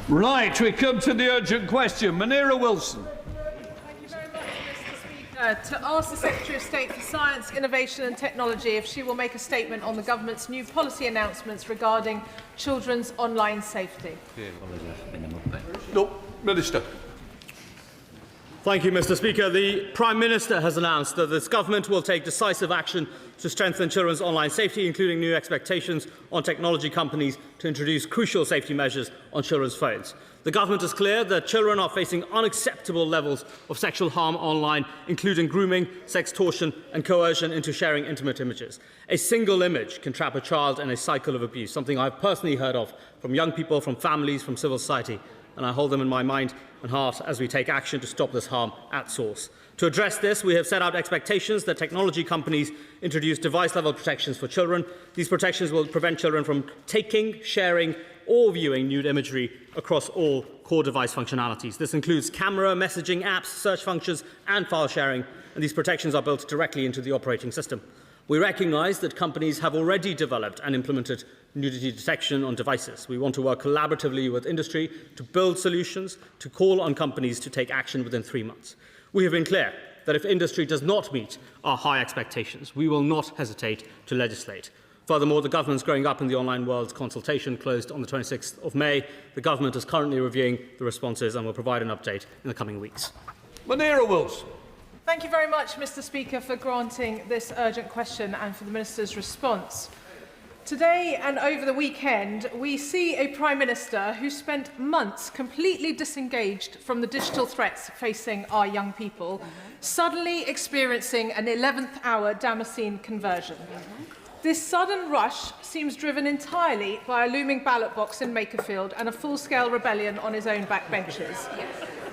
Right, we come to the urgent question. Munira Wilson. Thank you very much, Mr Speaker. To ask the Secretary of State for Science, Innovation and Technology if she will make a statement on the government's new policy announcements regarding children's online safety. No, Minister. Thank you, Mr Speaker. The Prime Minister has announced that this government will take decisive action to strengthen children's online safety, including new expectations on technology companies to introduce crucial safety measures on children's phones. The government is clear that children are facing unacceptable levels of sexual harm online, including grooming, sextortion and coercion into sharing intimate images. A single image can trap a child in a cycle of abuse, something I've personally heard of from young people, from families, from civil society, and I hold them in my mind and heart as we take action to stop this harm at source. To address this, we have set out expectations that technology companies introduce device-level protections for children. These protections will prevent children from taking, sharing or viewing nude imagery across all core device functionalities. This includes camera, messaging apps, search functions and file sharing, and these protections are built directly into the operating system. We recognise that companies have already developed and implemented nudity detection on devices. We want to work collaboratively with industry to build solutions, to call on companies to take action within 3 months. We have been clear that if industry does not meet our high expectations, we will not hesitate to legislate. Furthermore, the government's Growing Up in the Online World consultation closed on the 26th of May. The government is currently reviewing the responses and will provide an update in the coming weeks. Munira Wilson. Thank you very much, Mr Speaker, for granting this urgent question and for the Minister's response. Today and over the weekend, we see a Prime Minister who spent months completely disengaged from the digital threats facing our young people, suddenly experiencing an 11th hour Damascene conversion. This sudden rush seems driven entirely by a looming ballot box in Makerfield and a full-scale rebellion on his own backbenches.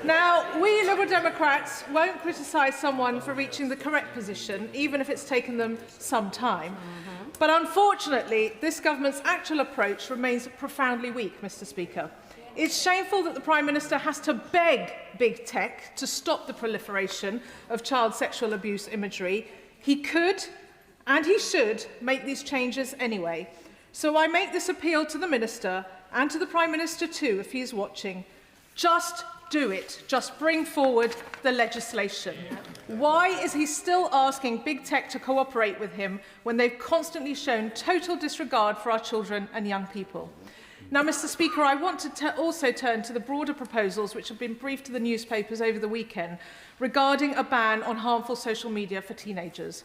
Now, we Liberal Democrats won't criticise someone for reaching the correct position, even if it's taken them some time. But unfortunately, this government's actual approach remains profoundly weak, Mr Speaker. It's shameful that the Prime Minister has to beg big tech to stop the proliferation of child sexual abuse imagery. He could and he should make these changes anyway. So I make this appeal to the Minister and to the Prime Minister too, if he is watching. Just do it. Just bring forward the legislation. Why is he still asking big tech to cooperate with him when they've constantly shown total disregard for our children and young people? Now, Mr Speaker, I want to also turn to the broader proposals which have been briefed to the newspapers over the weekend regarding a ban on harmful social media for teenagers.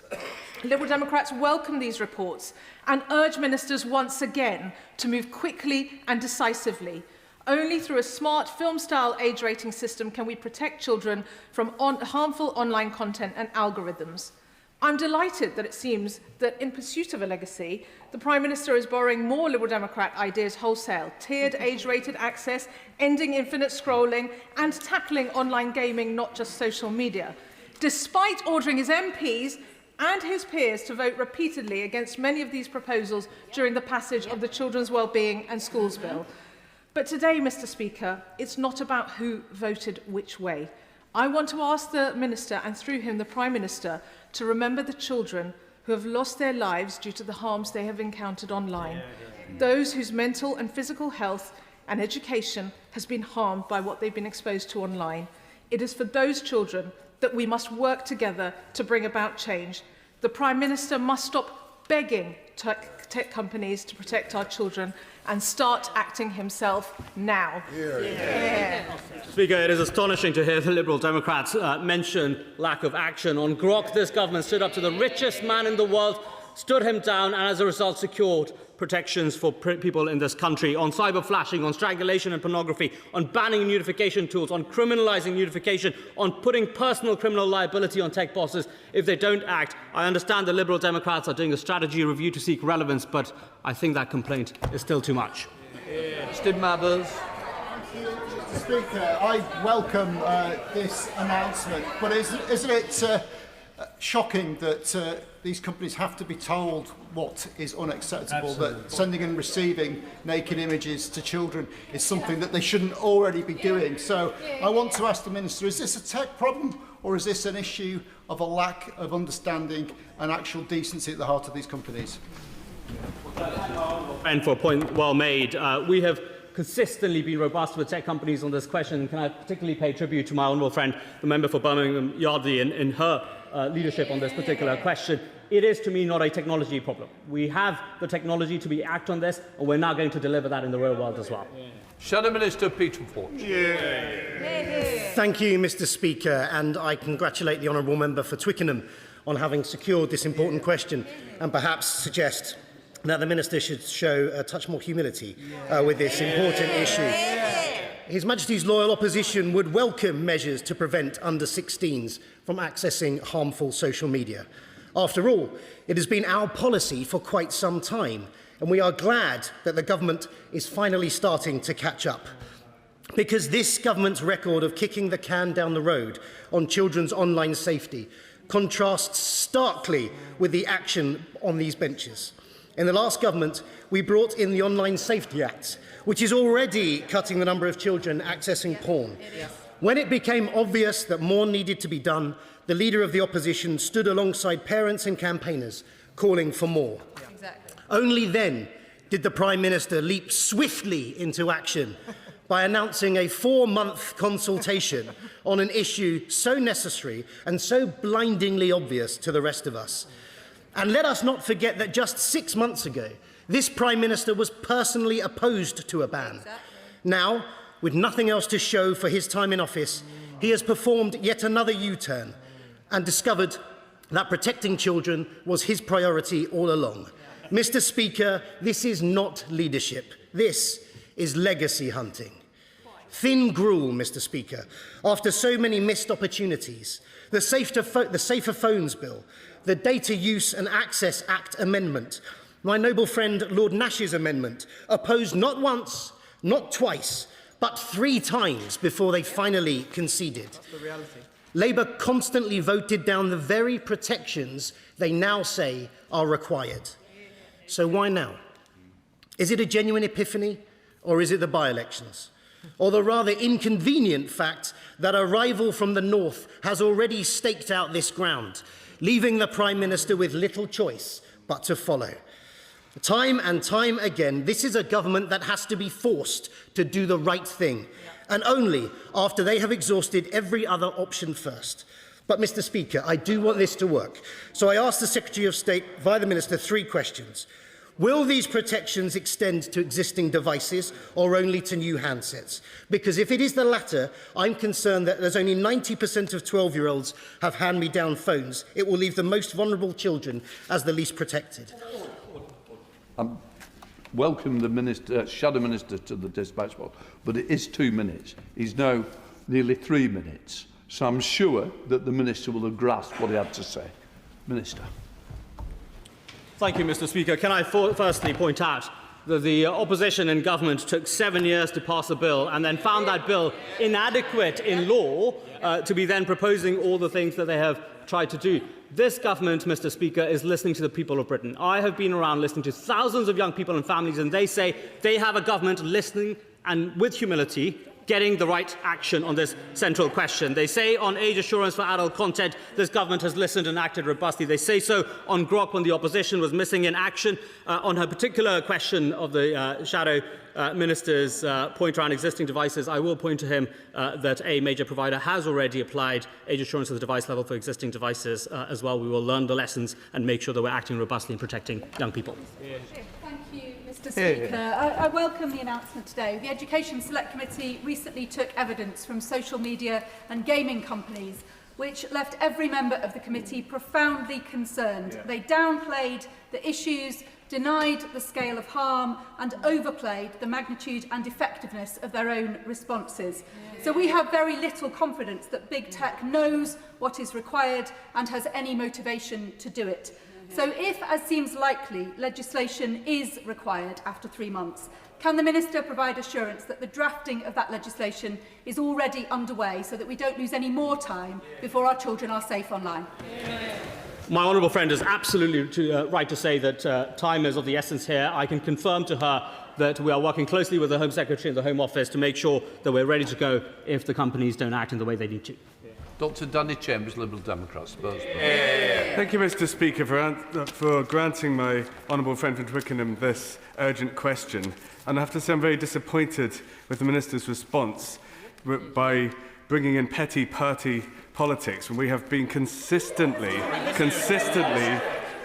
Liberal Democrats welcome these reports and urge ministers once again to move quickly and decisively. Only through a smart film-style age rating system can we protect children from harmful online content and algorithms. I'm delighted that it seems that in pursuit of a legacy, the Prime Minister is borrowing more Liberal Democrat ideas wholesale, tiered age-rated access, ending infinite scrolling and tackling online gaming, not just social media, despite ordering his MPs and his peers to vote repeatedly against many of these proposals during the passage of the Children's Wellbeing and Schools Bill. But today, Mr Speaker, it's not about who voted which way. I want to ask the Minister, and through him the Prime Minister, to remember the children who have lost their lives due to the harms they have encountered online, those whose mental and physical health and education has been harmed by what they've been exposed to online. It is for those children that we must work together to bring about change. The Prime Minister must stop begging tech companies to protect our children and start acting himself now. Speaker, it is astonishing to hear the Liberal Democrats mention lack of action. On Grok, this government stood up to the richest man in the world, stood him down and as a result secured protections for people in this country on cyber flashing, on strangulation and pornography, on banning notification tools, on criminalising notification, on putting personal criminal liability on tech bosses if they don't act. I understand the Liberal Democrats are doing a strategy review to seek relevance, but I think that complaint is still too much. Steve Mathers. Mr. Speaker, I welcome this announcement, but isn't it shocking that these companies have to be told what is unacceptable, Absolutely. That sending and receiving naked images to children is something that they shouldn't already be doing? So I want to ask the Minister, is this a tech problem or is this an issue of a lack of understanding and actual decency at the heart of these companies? And for a point well made, we have consistently been robust with tech companies on this question. Can I particularly pay tribute to my honourable friend, the member for Birmingham Yardley, in her leadership on this particular question. It is, to me, not a technology problem. We have the technology to act on this, and we're now going to deliver that in the real world as well. Shadow Minister Peter Forge. Thank you, Mr. Speaker, and I congratulate the honourable member for Twickenham on having secured this important question, and perhaps suggest that the Minister should show a touch more humility with this important issue. His Majesty's loyal opposition would welcome measures to prevent under-16s from accessing harmful social media. After all, it has been our policy for quite some time, and we are glad that the government is finally starting to catch up. Because this government's record of kicking the can down the road on children's online safety contrasts starkly with the action on these benches. In the last government, we brought in the Online Safety Act, which is already cutting the number of children accessing porn. When it became obvious that more needed to be done, the Leader of the Opposition stood alongside parents and campaigners, calling for more. Only then did the Prime Minister leap swiftly into action by announcing a 4-month consultation on an issue so necessary and so blindingly obvious to the rest of us. And let us not forget that just 6 months ago, this Prime Minister was personally opposed to a ban. Now, with nothing else to show for his time in office, he has performed yet another U-turn and discovered that protecting children was his priority all along. Mr. Speaker, this is not leadership. This is legacy hunting. Thin gruel, Mr. Speaker, after so many missed opportunities. The Safer Phones Bill, the Data Use and Access Act amendment, my noble friend Lord Nash's amendment, opposed not once, not twice, but 3 times before they finally conceded. That's the reality. Labour constantly voted down the very protections they now say are required. So why now? Is it a genuine epiphany, or is it the by-elections? Or the rather inconvenient fact that a rival from the north has already staked out this ground, leaving the Prime Minister with little choice but to follow? Time and time again, this is a government that has to be forced to do the right thing, and only after they have exhausted every other option first. But, Mr. Speaker, I do want this to work, so I ask the Secretary of State, via the Minister, 3 questions. Will these protections extend to existing devices or only to new handsets? Because if it is the latter, I'm concerned that as only 90% of 12-year-olds have hand-me-down phones, it will leave the most vulnerable children as the least protected. Welcome the Shadow Minister to the dispatch box, but it is 2 minutes. He's now nearly 3 minutes, so I'm sure that the Minister will have grasped what he had to say. Minister. Thank you, Mr. Speaker. Can I firstly point out that the opposition and government took 7 years to pass a bill and then found that bill inadequate in law to be then proposing all the things that they have tried to do. This government, Mr. Speaker, is listening to the people of Britain. I have been around listening to thousands of young people and families, and they say they have a government listening and with humility getting the right action on this central question. They say on age assurance for adult content, this government has listened and acted robustly. They say so on Grok when the opposition was missing in action. On her particular question of the Shadow Minister's point around existing devices, I will point to him that a major provider has already applied age assurance at the device level for existing devices as well. We will learn the lessons and make sure that we're acting robustly in protecting young people. Thank you, Mr. Speaker. I welcome the announcement today. The Education Select Committee recently took evidence from social media and gaming companies which left every member of the committee profoundly concerned. Yeah. They downplayed the issues, denied the scale of harm and overplayed the magnitude and effectiveness of their own responses. So we have very little confidence that big tech knows what is required and has any motivation to do it. So if, as seems likely, legislation is required after 3 months, can the Minister provide assurance that the drafting of that legislation is already underway so that we don't lose any more time before our children are safe online? My honourable friend is absolutely right to say that time is of the essence here. I can confirm to her that we are working closely with the Home Secretary and the Home Office to make sure that we're ready to go if the companies don't act in the way they need to. Dr Danny Chambers, Liberal Democrat. Thank you, Mr Speaker, for granting my honourable friend from Twickenham this urgent question. And I have to say I'm very disappointed with the Minister's response by bringing in petty party politics when we have been consistently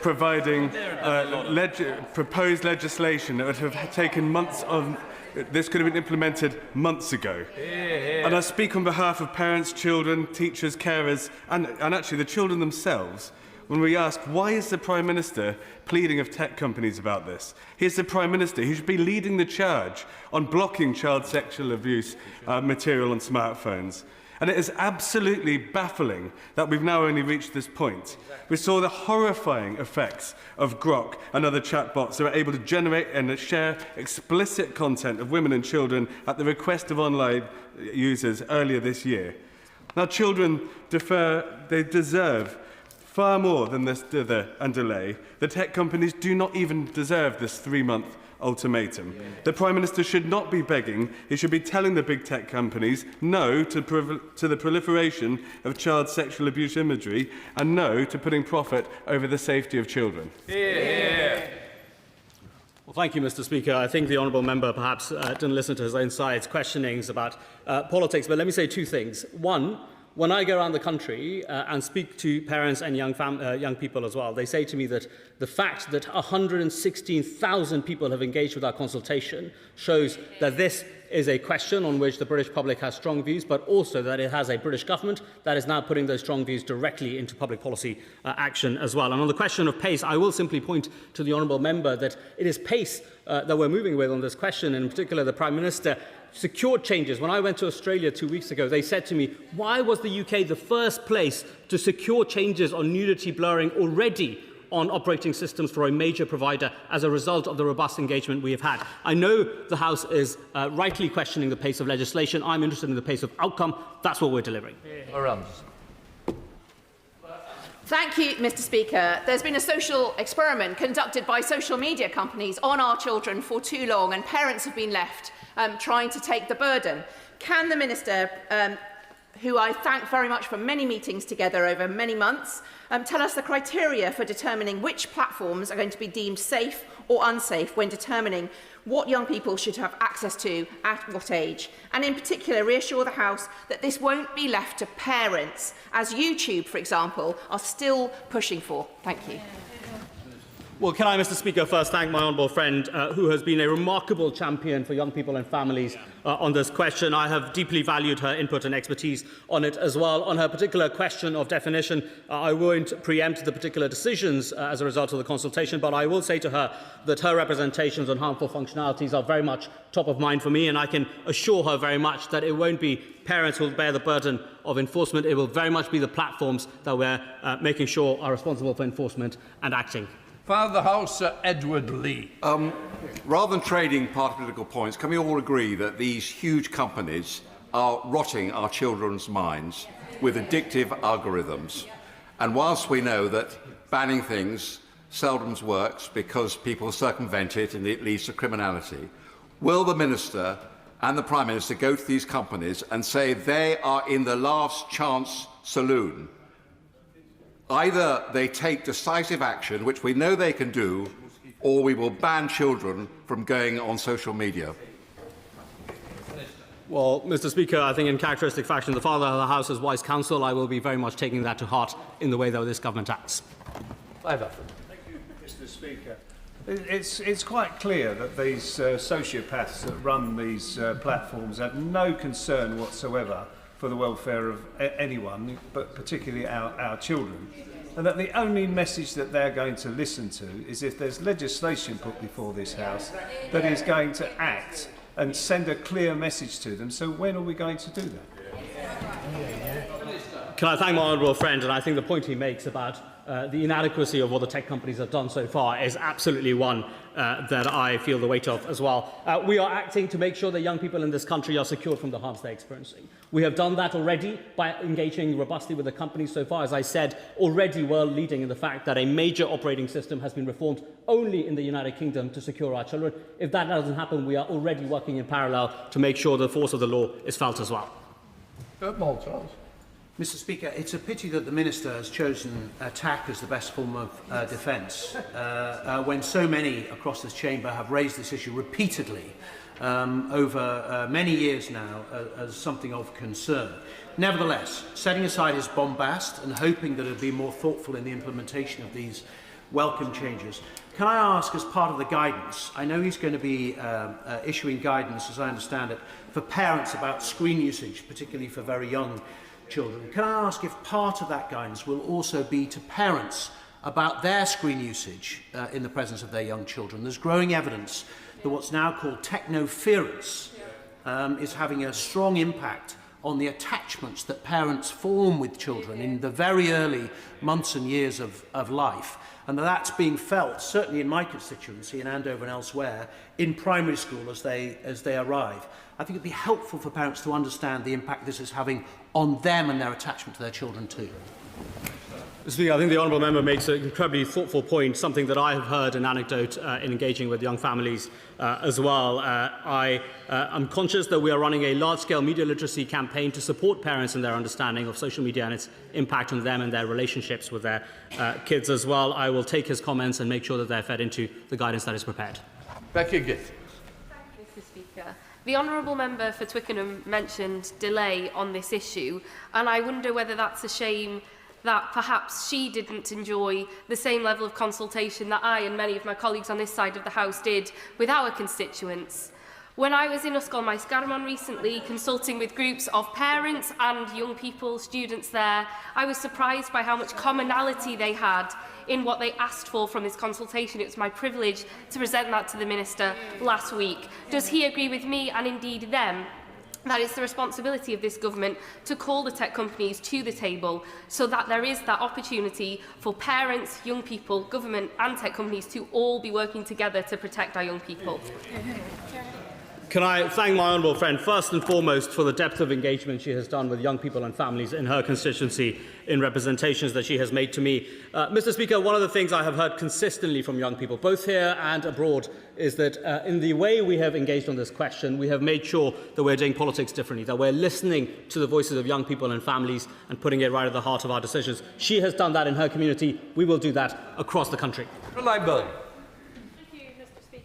providing proposed legislation that would have taken months of. This could have been implemented months ago. And I speak on behalf of parents, children, teachers, carers, and actually the children themselves when we ask, why is the Prime Minister pleading with tech companies about this? He's the Prime Minister. He should be leading the charge on blocking child sexual abuse material on smartphones. And it is absolutely baffling that we've now only reached this point. We saw the horrifying effects of Grok and other chatbots that are able to generate and share explicit content of women and children at the request of online users earlier this year. Now, children deserve far more than this dither and delay. The tech companies do not even deserve this 3-month ultimatum. The Prime Minister should not be begging. He should be telling the big tech companies no to the proliferation of child sexual abuse imagery and no to putting profit over the safety of children. Well, thank you, Mr Speaker. I think the honourable member perhaps didn't listen to his own side's questionings about politics, but let me say 2 things. One, when I go around the country and speak to parents and young people as well, they say to me that the fact that 116,000 people have engaged with our consultation shows that this is a question on which the British public has strong views, but also that it has a British government that is now putting those strong views directly into public policy action as well. And on the question of pace, I will simply point to the honourable member that it is pace that we're moving with on this question, and in particular the Prime Minister secured changes. When I went to Australia 2 weeks ago, they said to me, why was the UK the first place to secure changes on nudity blurring already on operating systems for a major provider as a result of the robust engagement we have had? I know the House is rightly questioning the pace of legislation. I'm interested in the pace of outcome. That's what we're delivering. Thank you, Mr Speaker. There's been a social experiment conducted by social media companies on our children for too long, and parents have been left trying to take the burden. Can the Minister, who I thank very much for many meetings together over many months, tell us the criteria for determining which platforms are going to be deemed safe or unsafe when determining what young people should have access to at what age? And in particular, reassure the House that this won't be left to parents, as YouTube, for example, are still pushing for. Thank you. Well, can I, Mr Speaker, first thank my honourable friend who has been a remarkable champion for young people and families on this question. I have deeply valued her input and expertise on it as well. On her particular question of definition, I won't preempt the particular decisions as a result of the consultation, but I will say to her that her representations on harmful functionalities are very much top of mind for me, and I can assure her very much that it won't be parents who will bear the burden of enforcement. It will very much be the platforms that we're making sure are responsible for enforcement and acting. Father House, Edward Lee. Rather than trading party political points, can we all agree that these huge companies are rotting our children's minds with addictive algorithms? And whilst we know that banning things seldom works because people circumvent it and it leads to criminality, will the Minister and the Prime Minister go to these companies and say they are in the last chance saloon? Either they take decisive action, which we know they can do, or we will ban children from going on social media. Well, Mr Speaker, I think in characteristic fashion, the Father of the House as wise counsel, I will be very much taking that to heart in the way that this government acts. Thank you, Mr Speaker. It's quite clear that these sociopaths that run these platforms have no concern whatsoever for for the welfare of anyone, but particularly our children. And that the only message that they're going to listen to is if there's legislation put before this House that is going to act and send a clear message to them. So when are we going to do that? Can I thank my honourable friend? And I think the point he makes about the inadequacy of what the tech companies have done so far is absolutely one that I feel the weight of as well. We are acting to make sure that young people in this country are secured from the harms they're experiencing. We have done that already by engaging robustly with the companies so far. As I said, already world leading in the fact that a major operating system has been reformed only in the United Kingdom to secure our children. If that doesn't happen, we are already working in parallel to make sure the force of the law is felt as well. Mr. Speaker, it's a pity that the Minister has chosen attack as the best form of defence when so many across this chamber have raised this issue repeatedly over many years now as something of concern. Nevertheless, setting aside his bombast and hoping that it will be more thoughtful in the implementation of these welcome changes, can I ask, as part of the guidance, I know he's going to be issuing guidance, as I understand it, for parents about screen usage, particularly for very young children. Can I ask if part of that guidance will also be to parents about their screen usage in the presence of their young children? There's growing evidence that what's now called technoference is having a strong impact on the attachments that parents form with children in the very early months and years of life. And that's being felt, certainly in my constituency, in Andover and elsewhere, in primary school as they arrive. I think it'd be helpful for parents to understand the impact this is having on them and their attachment to their children too. Speaker, I think the honourable member makes an incredibly thoughtful point, something that I have heard an anecdote in engaging with young families as well. I'm conscious that we are running a large-scale media literacy campaign to support parents in their understanding of social media and its impact on them and their relationships with their kids as well. I will take his comments and make sure that they're fed into the guidance that is prepared. Becky Gitt. Thank you, Mr. Speaker. The honourable member for Twickenham mentioned delay on this issue, and I wonder whether that's a shame that perhaps she didn't enjoy the same level of consultation that I and many of my colleagues on this side of the House did with our constituents. When I was in Ysgol Maes Garamon recently, consulting with groups of parents and young people, students there, I was surprised by how much commonality they had in what they asked for from this consultation. It was my privilege to present that to the Minister last week. Does he agree with me and indeed them that it's the responsibility of this government to call the tech companies to the table so that there is that opportunity for parents, young people, government and tech companies to all be working together to protect our young people? Can I thank my honourable friend first and foremost for the depth of engagement she has done with young people and families in her constituency in representations that she has made to me. Mr. Speaker, one of the things I have heard consistently from young people, both here and abroad, is that in the way we have engaged on this question, we have made sure that we're doing politics differently, that we're listening to the voices of young people and families and putting it right at the heart of our decisions. She has done that in her community. We will do that across the country.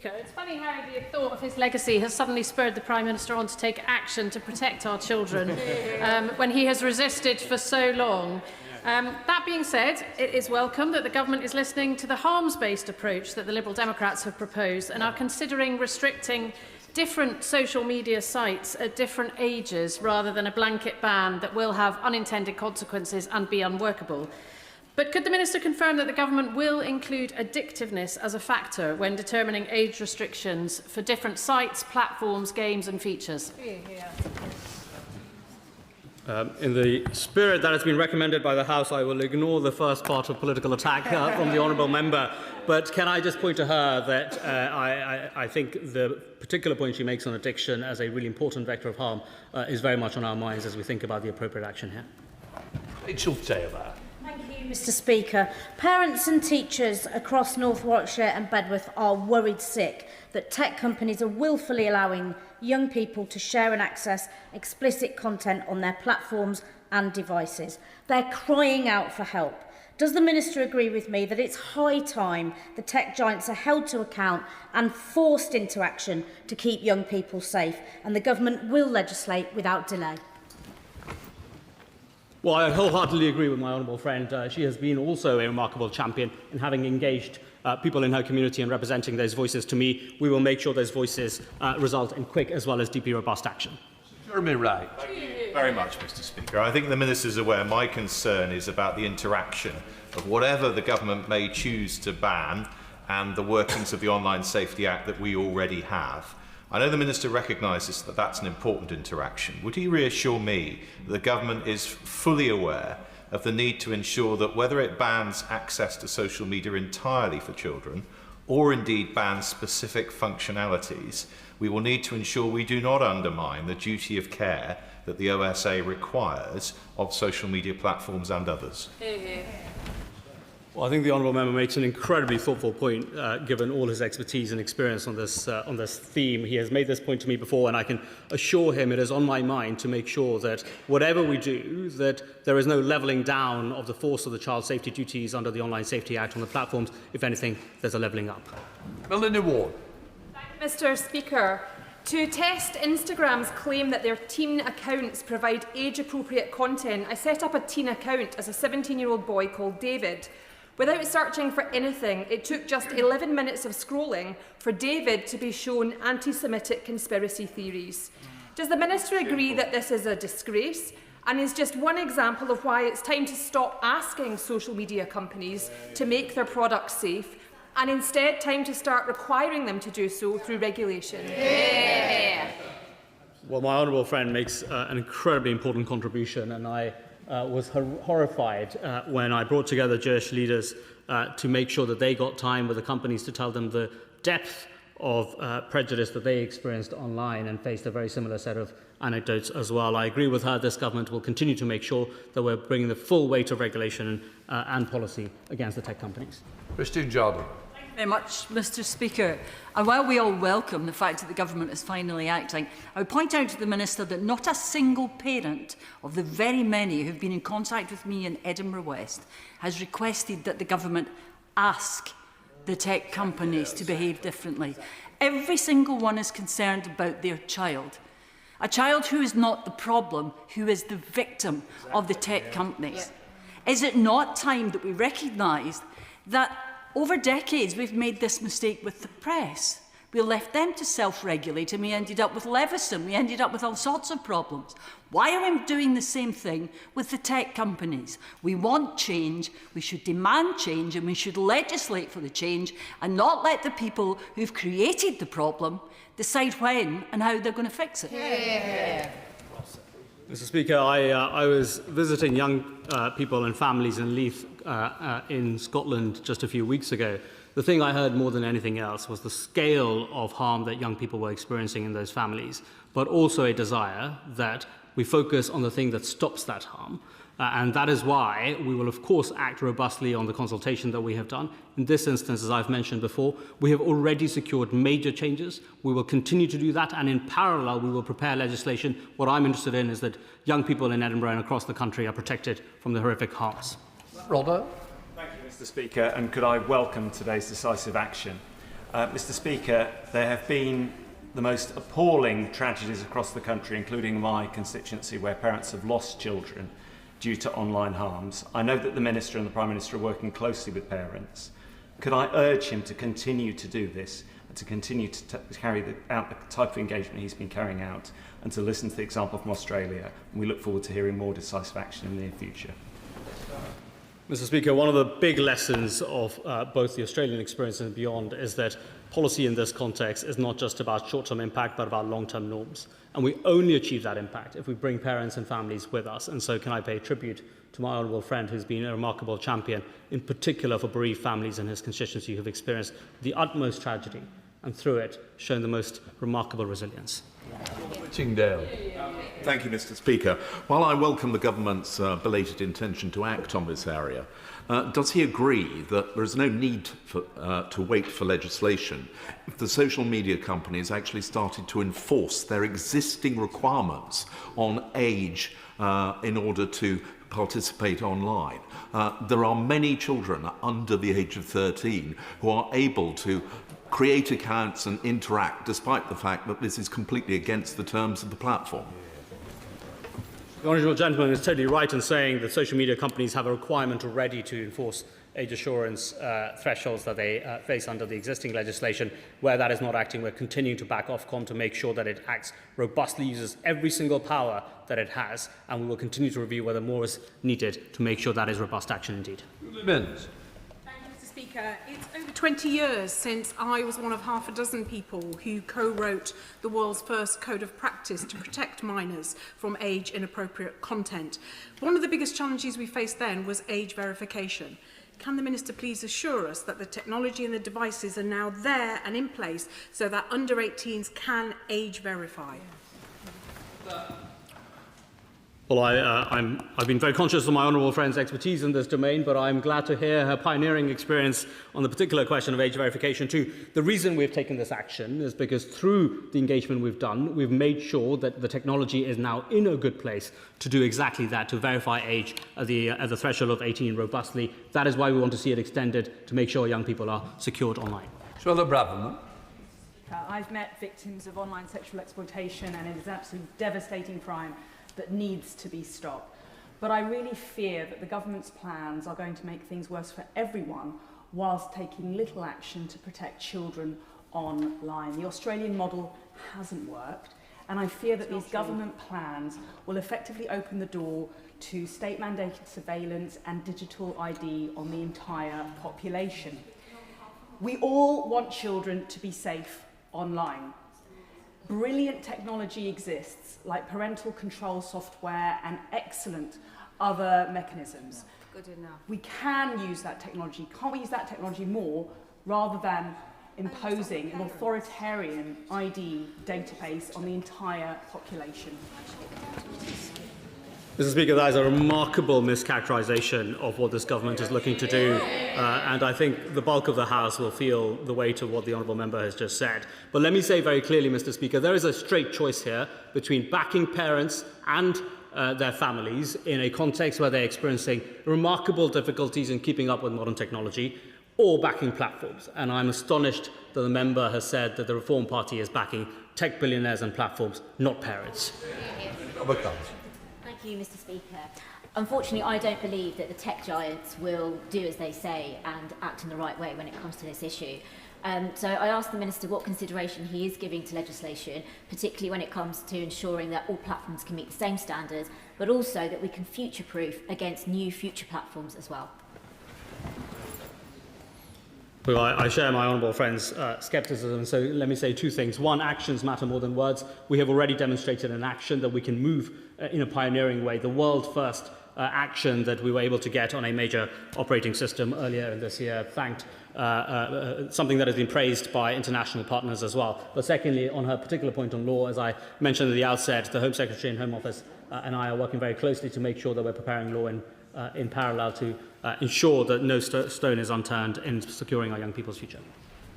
It's funny how the thought of his legacy has suddenly spurred the Prime Minister on to take action to protect our children when he has resisted for so long. That being said, it is welcome that the government is listening to the harms-based approach that the Liberal Democrats have proposed and are considering restricting different social media sites at different ages rather than a blanket ban that will have unintended consequences and be unworkable. But could the Minister confirm that the government will include addictiveness as a factor when determining age restrictions for different sites, platforms, games and features? In the spirit that has been recommended by the House, I will ignore the first part of political attack from the honourable member. But can I just point to her that I think the particular point she makes on addiction as a really important vector of harm is very much on our minds as we think about the appropriate action here. Rachel Taylor. Mr. Speaker, parents and teachers across North Warwickshire and Bedworth are worried sick that tech companies are willfully allowing young people to share and access explicit content on their platforms and devices. They're crying out for help. Does the Minister agree with me that it's high time the tech giants are held to account and forced into action to keep young people safe, and the government will legislate without delay? Well, I wholeheartedly agree with my honourable friend. She has been also a remarkable champion in having engaged people in her community and representing those voices to me. We will make sure those voices result in quick as well as deeply robust action. Jeremy Wright. Very much, Mr. Speaker. I think the Minister is aware my concern is about the interaction of whatever the government may choose to ban and the workings of the Online Safety Act that we already have. I know the Minister recognises that that's an important interaction. Would he reassure me that the government is fully aware of the need to ensure that whether it bans access to social media entirely for children or indeed bans specific functionalities, we will need to ensure we do not undermine the duty of care that the OSA requires of social media platforms and others? Well, I think the honourable member makes an incredibly thoughtful point, given all his expertise and experience on this theme. He has made this point to me before, and I can assure him it is on my mind to make sure that whatever we do, that there is no levelling down of the force of the child safety duties under the Online Safety Act on the platforms. If anything, there's a levelling up. Melanie Ward. Mr. Speaker, to test Instagram's claim that their teen accounts provide age-appropriate content, I set up a teen account as a 17-year-old boy called David. Without searching for anything, it took just 11 minutes of scrolling for David to be shown anti-Semitic conspiracy theories. Does the Minister agree that this is a disgrace and is just one example of why it's time to stop asking social media companies to make their products safe and instead time to start requiring them to do so through regulation? Well, my honourable friend makes an incredibly important contribution, and I was horrified when I brought together Jewish leaders to make sure that they got time with the companies to tell them the depth of prejudice that they experienced online and faced a very similar set of anecdotes as well. I agree with her. This government will continue to make sure that we're bringing the full weight of regulation and policy against the tech companies. Christine Jardine. Very much, Mr. Speaker. And while we all welcome the fact that the government is finally acting, I would point out to the Minister that not a single parent of the very many who have been in contact with me in Edinburgh West has requested that the government ask the tech companies to behave differently. Every single one is concerned about their child. A child who is not the problem, who is the victim of the tech companies. Is it not time that we recognise that over decades, we've made this mistake with the press? We left them to self-regulate and we ended up with Leveson. We ended up with all sorts of problems. Why are we doing the same thing with the tech companies? We want change, we should demand change, and we should legislate for the change and not let the people who've created the problem decide when and how they're going to fix it. Mr. Speaker, I was visiting young people and families in Leith in Scotland just a few weeks ago. The thing I heard more than anything else was the scale of harm that young people were experiencing in those families, but also a desire that we focus on the thing that stops that harm. And that is why we will, of course, act robustly on the consultation that we have done. In this instance, as I've mentioned before, we have already secured major changes. We will continue to do that, and in parallel, we will prepare legislation. What I'm interested in is that young people in Edinburgh and across the country are protected from the horrific harms. Rodder. Thank you, Mr. Speaker, and could I welcome today's decisive action. Mr. Speaker, there have been the most appalling tragedies across the country, including my constituency, where parents have lost children due to online harms. I know that the Minister and the Prime Minister are working closely with parents. Could I urge him to continue to do this and to continue to carry out the type of engagement he's been carrying out and to listen to the example from Australia? And we look forward to hearing more decisive action in the near future. Mr. Speaker, one of the big lessons of both the Australian experience and beyond is that policy in this context is not just about short-term impact, but about long-term norms. And we only achieve that impact if we bring parents and families with us. And so can I pay tribute to my honourable friend who's been a remarkable champion, in particular for bereaved families in his constituency who have experienced the utmost tragedy and through it shown the most remarkable resilience. Tyngdale. Thank you, Mr. Speaker. While I welcome the government's belated intention to act on this area, does he agree that there is no need to wait for legislation if the social media companies actually started to enforce their existing requirements on age in order to participate online? There are many children under the age of 13 who are able to create accounts and interact despite the fact that this is completely against the terms of the platform. The honourable gentleman is totally right in saying that social media companies have a requirement already to enforce age assurance thresholds that they face under the existing legislation. Where that is not acting, we're continuing to back Ofcom to make sure that it acts robustly, uses every single power that it has, and we will continue to review whether more is needed to make sure that is robust action indeed. Mr. Speaker, it's over 20 years since I was one of half a dozen people who co-wrote the world's first code of practice to protect minors from age-inappropriate content. One of the biggest challenges we faced then was age verification. Can the Minister please assure us that the technology and the devices are now there and in place so that under 18s can age verify? Well, I've been very conscious of my honourable friend's expertise in this domain, but I'm glad to hear her pioneering experience on the particular question of age verification too. The reason we've taken this action is because through the engagement we've done, we've made sure that the technology is now in a good place to do exactly that, to verify age at the threshold of 18 robustly. That is why we want to see it extended to make sure young people are secured online. I've met victims of online sexual exploitation, and it is an absolutely devastating crime that needs to be stopped. But I really fear that the government's plans are going to make things worse for everyone whilst taking little action to protect children online. The Australian model hasn't worked, and I fear that these government plans will effectively open the door to state-mandated surveillance and digital ID on the entire population. We all want children to be safe online. Brilliant technology exists, like parental control software and excellent other mechanisms. Good enough. We can use that technology. Can't we use that technology more rather than imposing an authoritarian ID database on the entire population? Mr. Speaker, that is a remarkable mischaracterisation of what this government is looking to do, and I think the bulk of the House will feel the weight of what the honourable member has just said. But let me say very clearly, Mr. Speaker, there is a straight choice here between backing parents and their families in a context where they're experiencing remarkable difficulties in keeping up with modern technology, or backing platforms. And I'm astonished that the member has said that the Reform Party is backing tech billionaires and platforms, not parents. Thank you, Mr. Speaker. Unfortunately, I don't believe that the tech giants will do as they say and act in the right way when it comes to this issue. So I asked the Minister what consideration he is giving to legislation, particularly when it comes to ensuring that all platforms can meet the same standards, but also that we can future-proof against new future platforms as well. Well, I share my honourable friend's scepticism, so let me say two things. One, actions matter more than words. We have already demonstrated in action that we can move in a pioneering way. The world-first action that we were able to get on a major operating system earlier in this year thanked something that has been praised by international partners as well. But secondly, on her particular point on law, as I mentioned at the outset, the Home Secretary and Home Office and I are working very closely to make sure that we're preparing law in parallel to ensure that no stone is unturned in securing our young people's future.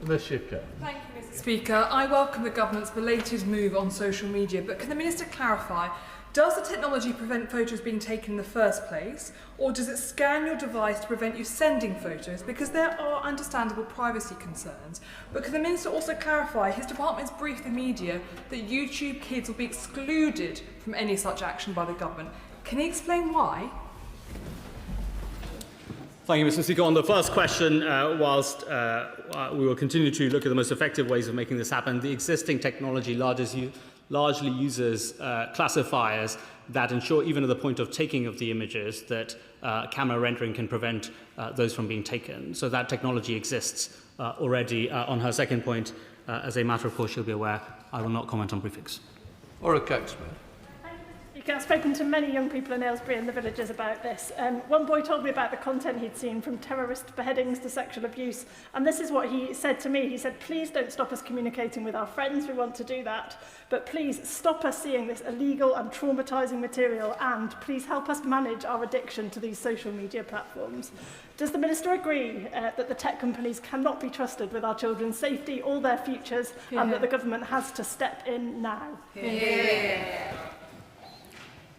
Thank you, Mr. Speaker. I welcome the government's belated move on social media, but can the Minister clarify, does the technology prevent photos being taken in the first place, or does it scan your device to prevent you sending photos? Because there are understandable privacy concerns. But can the Minister also clarify, his department's briefed the media that YouTube Kids will be excluded from any such action by the government. Can he explain why? Thank you, Mr. Speaker. On the first question, whilst we will continue to look at the most effective ways of making this happen, the existing technology largely uses classifiers that ensure, even at the point of taking of the images, that camera rendering can prevent those from being taken. So that technology exists already. On her second point, as a matter of course she'll be aware, I will not comment on briefings. I've spoken to many young people in Aylesbury and the villages about this. One boy told me about the content he'd seen, from terrorist beheadings to sexual abuse, and this is what he said to me. He said, please don't stop us communicating with our friends, we want to do that, but please stop us seeing this illegal and traumatising material, and please help us manage our addiction to these social media platforms. Does the Minister agree that the tech companies cannot be trusted with our children's safety or their futures, and that the government has to step in now?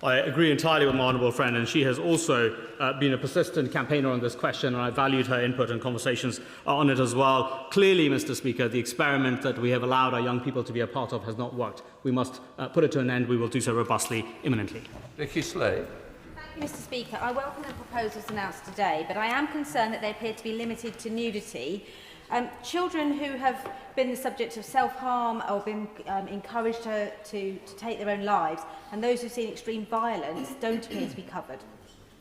I agree entirely with my honourable friend, and she has also been a persistent campaigner on this question, and I valued her input and conversations on it as well. Clearly, Mr. Speaker, the experiment that we have allowed our young people to be a part of has not worked. We must put it to an end. We will do so robustly, imminently. Vicky Slade. Mr Speaker. I welcome the proposals announced today, but I am concerned that they appear to be limited to nudity. Children who have been the subject of self-harm or been encouraged to take their own lives, and those who've seen extreme violence don't appear to be covered.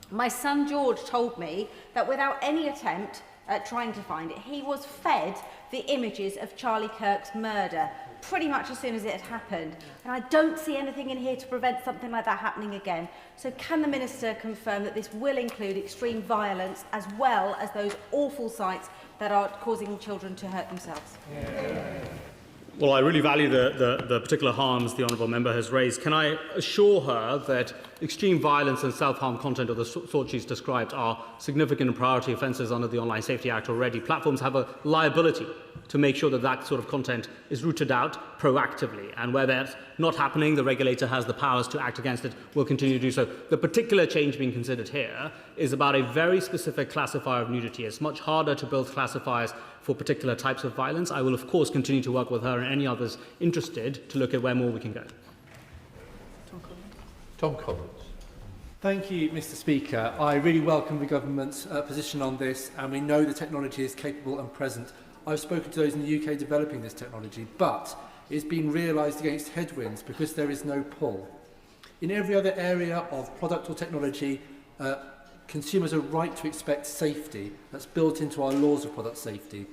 My son George told me that without any attempt at trying to find it, he was fed the images of Charlie Kirk's murder pretty much as soon as it had happened. And I don't see anything in here to prevent something like that happening again. So can the Minister confirm that this will include extreme violence as well as those awful sights that are causing children to hurt themselves? Well, I really value the particular harms the honourable member has raised. Can I assure her that extreme violence and self-harm content of the sort she's described are significant and priority offences under the Online Safety Act already? Platforms have a liability to make sure that that sort of content is rooted out proactively. And where that's not happening, the regulator has the powers to act against it, will continue to do so. The particular change being considered here is about a very specific classifier of nudity. It's much harder to build classifiers for particular types of violence. I will, of course, continue to work with her and any others interested to look at where more we can go. Tom Collins. Thank you, Mr Speaker. I really welcome the government's position on this, and we know the technology is capable and present. I've spoken to those in the UK developing this technology, but it's been realised against headwinds because there is no pull. In every other area of product or technology, consumers are right to expect safety. That's built into our laws of product safety.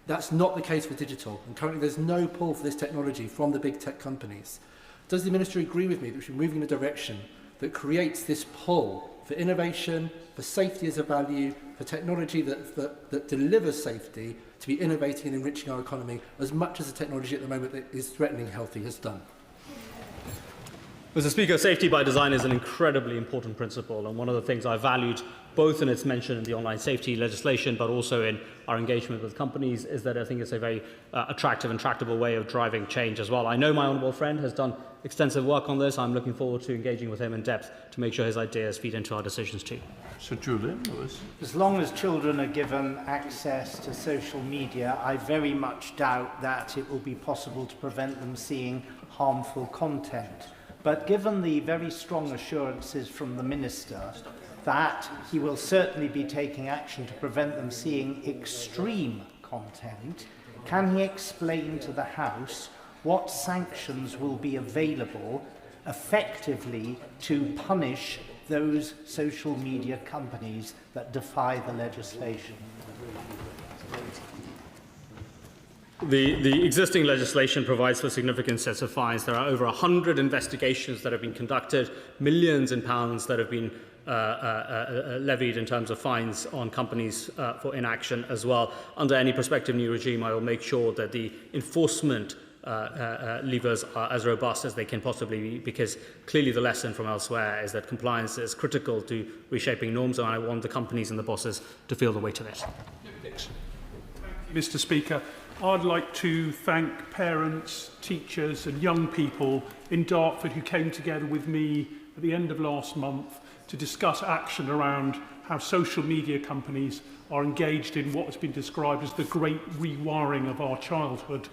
That's not the case for digital, and currently there's no pull for this technology from the big tech companies. Does the Minister agree with me that we should be moving in a direction that creates this pull for innovation, for safety as a value, for technology that delivers safety, to be innovating and enriching our economy as much as the technology at the moment that is threatening healthy has done? Mr Speaker, safety by design is an incredibly important principle, and one of the things I valued both in its mention in the online safety legislation but also in our engagement with companies is that I think it's a very attractive and tractable way of driving change as well. I know my honourable friend has done extensive work on this. I'm looking forward to engaging with him in depth to make sure his ideas feed into our decisions too. Sir Julian Lewis. As long as children are given access to social media, I very much doubt that it will be possible to prevent them seeing harmful content. But given the very strong assurances from the Minister that he will certainly be taking action to prevent them seeing extreme content, can he explain to the House what sanctions will be available effectively to punish those social media companies that defy the legislation? The existing legislation provides for significant sets of fines. There are over 100 investigations that have been conducted, millions in pounds that have been levied in terms of fines on companies for inaction as well. Under any prospective new regime, I will make sure that the enforcement levers are as robust as they can possibly be, because clearly the lesson from elsewhere is that compliance is critical to reshaping norms, and I want the companies and the bosses to feel the weight of it. Mr Speaker, I'd like to thank parents, teachers and young people in Dartford who came together with me at the end of last month to discuss action around how social media companies are engaged in what has been described as the great rewiring of our childhood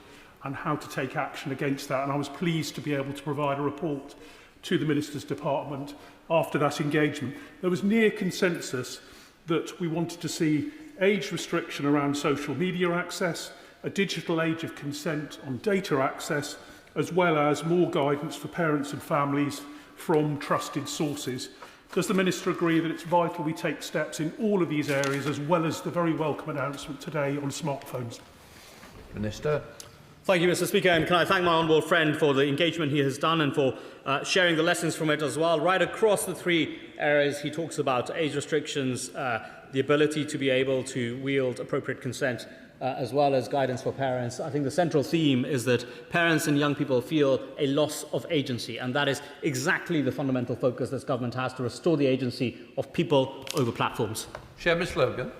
and how to take action against that. And I was pleased to be able to provide a report to the Minister's Department after that engagement. There was near consensus that we wanted to see age restriction around social media access, a digital age of consent on data access, as well as more guidance for parents and families from trusted sources. Does the Minister agree that it's vital we take steps in all of these areas, as well as the very welcome announcement today on smartphones? Minister. Thank you, Mr Speaker, and can I thank my honourable friend for the engagement he has done and for sharing the lessons from it as well. Right across the three areas he talks about, age restrictions, the ability to be able to wield appropriate consent, as well as guidance for parents. I think the central theme is that parents and young people feel a loss of agency, and that is exactly the fundamental focus this government has, to restore the agency of people over platforms. Seamus Logan.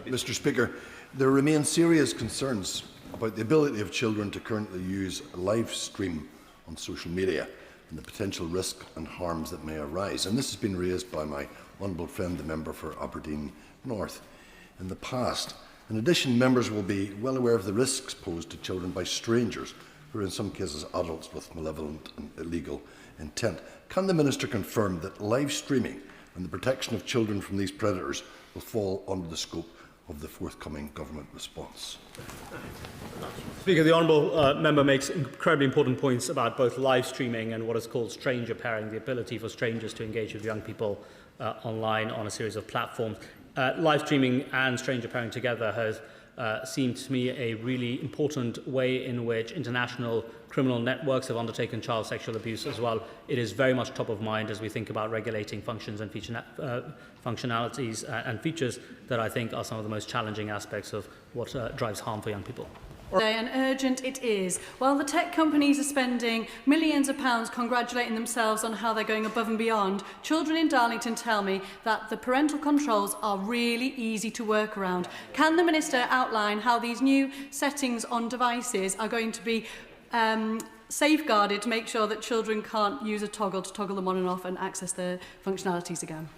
Mr Speaker, there remain serious concerns about the ability of children to currently use a live stream on social media and the potential risk and harms that may arise. And this has been raised by my honourable friend, the member for Aberdeen North, in the past. In addition, members will be well aware of the risks posed to children by strangers, who are in some cases adults with malevolent and illegal intent. Can the Minister confirm that live streaming and the protection of children from these predators will fall under the scope of the forthcoming government response. Speaker, the honourable member makes incredibly important points about both live streaming and what is called stranger pairing, the ability for strangers to engage with young people online on a series of platforms. Live streaming and stranger pairing together has seemed to me a really important way in which international criminal networks have undertaken child sexual abuse as well. It is very much top of mind as we think about regulating functions and functionalities and features that I think are some of the most challenging aspects of what drives harm for young people. And urgent it is. While the tech companies are spending millions of pounds congratulating themselves on how they're going above and beyond, children in Darlington tell me that the parental controls are really easy to work around. Can the Minister outline how these new settings on devices are going to be safeguarded to make sure that children can't use a toggle to toggle them on and off and access their functionalities again?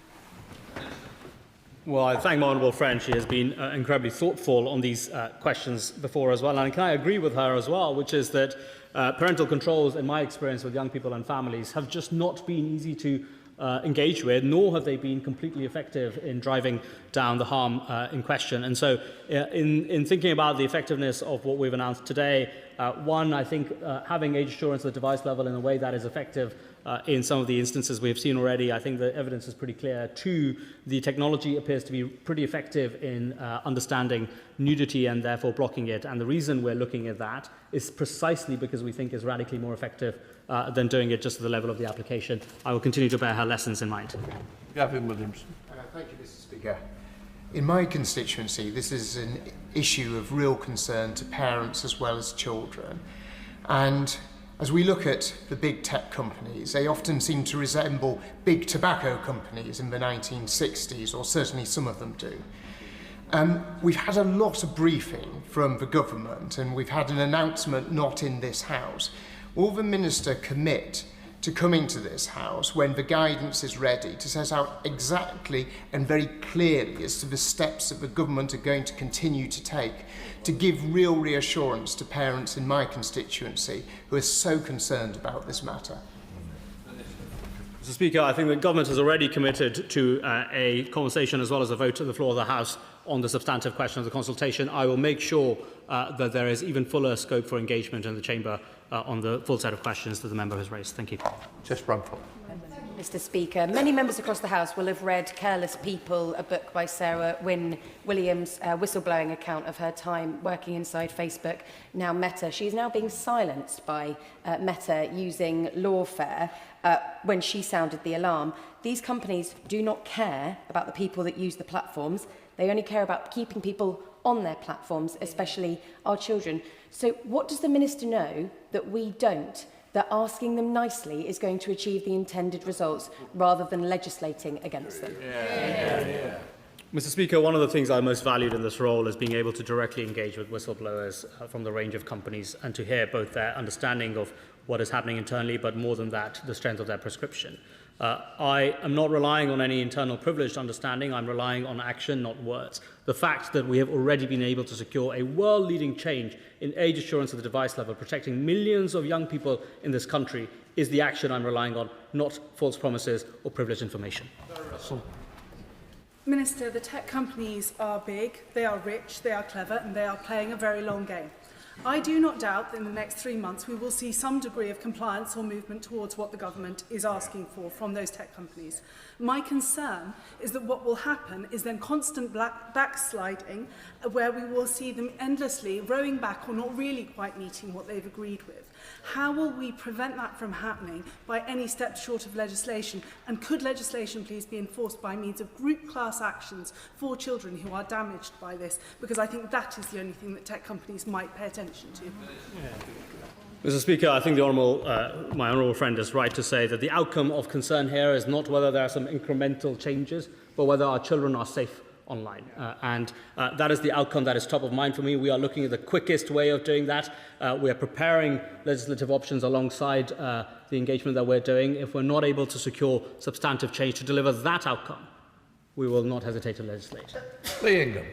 Well, I thank my honourable friend. She has been incredibly thoughtful on these questions before as well. And can I agree with her as well, which is that parental controls, in my experience with young people and families, have just not been easy to engage with, nor have they been completely effective in driving down the harm in question. And so in thinking about the effectiveness of what we've announced today, one, I think having age assurance at the device level in a way that is effective in some of the instances we've seen already, I think the evidence is pretty clear. Two, the technology appears to be pretty effective in understanding nudity and therefore blocking it. And the reason we're looking at that is precisely because we think it's radically more effective than doing it just at the level of the application. I will continue to bear her lessons in mind. Gavin Williams. Thank you, Mr. Speaker. In my constituency, this is an issue of real concern to parents as well as children. And as we look at the big tech companies, they often seem to resemble big tobacco companies in the 1960s, or certainly some of them do. We've had a lot of briefing from the government, and we've had an announcement not in this House. Will the Minister commit to coming to this House when the guidance is ready to set out exactly and very clearly as to the steps that the government are going to continue to take to give real reassurance to parents in my constituency who are so concerned about this matter? Mr. Speaker, I think the government has already committed to a conversation as well as a vote at the floor of the House on the substantive question of the consultation. I will make sure that there is even fuller scope for engagement in the Chamber on the full set of questions that the member has raised. Thank you. Jess Bramford. Mr. Speaker, many members across the House will have read Careless People, a book by Sarah Wynne Williams, a whistleblowing account of her time working inside Facebook, now Meta. She is now being silenced by Meta using lawfare when she sounded the alarm. These companies do not care about the people that use the platforms. They only care about keeping people on their platforms, especially our children. So what does the Minister know that we don't, that asking them nicely is going to achieve the intended results rather than legislating against them? Mr. Speaker, one of the things I most valued in this role is being able to directly engage with whistleblowers from the range of companies and to hear both their understanding of what is happening internally, but more than that, the strength of their prescription. I am not relying on any internal privileged understanding. I'm relying on action, not words. The fact that we have already been able to secure a world-leading change in age assurance at the device level, protecting millions of young people in this country, is the action I'm relying on, not false promises or privileged information. Minister, the tech companies are big, they are rich, they are clever, and they are playing a very long game. I do not doubt that in the next 3 months we will see some degree of compliance or movement towards what the government is asking for from those tech companies. My concern is that what will happen is then constant backsliding, where we will see them endlessly rowing back or not really quite meeting what they've agreed with. How will we prevent that from happening by any steps short of legislation? And could legislation please be enforced by means of group class actions for children who are damaged by this? Because I think that is the only thing that tech companies might pay attention to. Mr. Speaker, I think my honourable friend is right to say that the outcome of concern here is not whether there are some incremental changes, but whether our children are safe online. That is the outcome that is top of mind for me. We are looking at the quickest way of doing that. We are preparing legislative options alongside the engagement that we're doing. If we're not able to secure substantive change to deliver that outcome, we will not hesitate to legislate. Lee Ingham.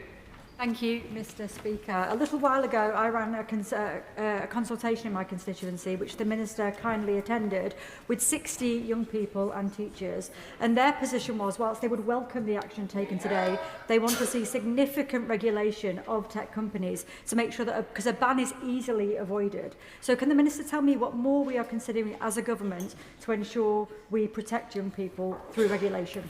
Thank you, Mr Speaker. A little while ago, I ran a consultation in my constituency, which the Minister kindly attended, with 60 young people and teachers. And their position was, whilst they would welcome the action taken today, they want to see significant regulation of tech companies to make sure that, because a ban is easily avoided. So can the Minister tell me what more we are considering as a government to ensure we protect young people through regulation?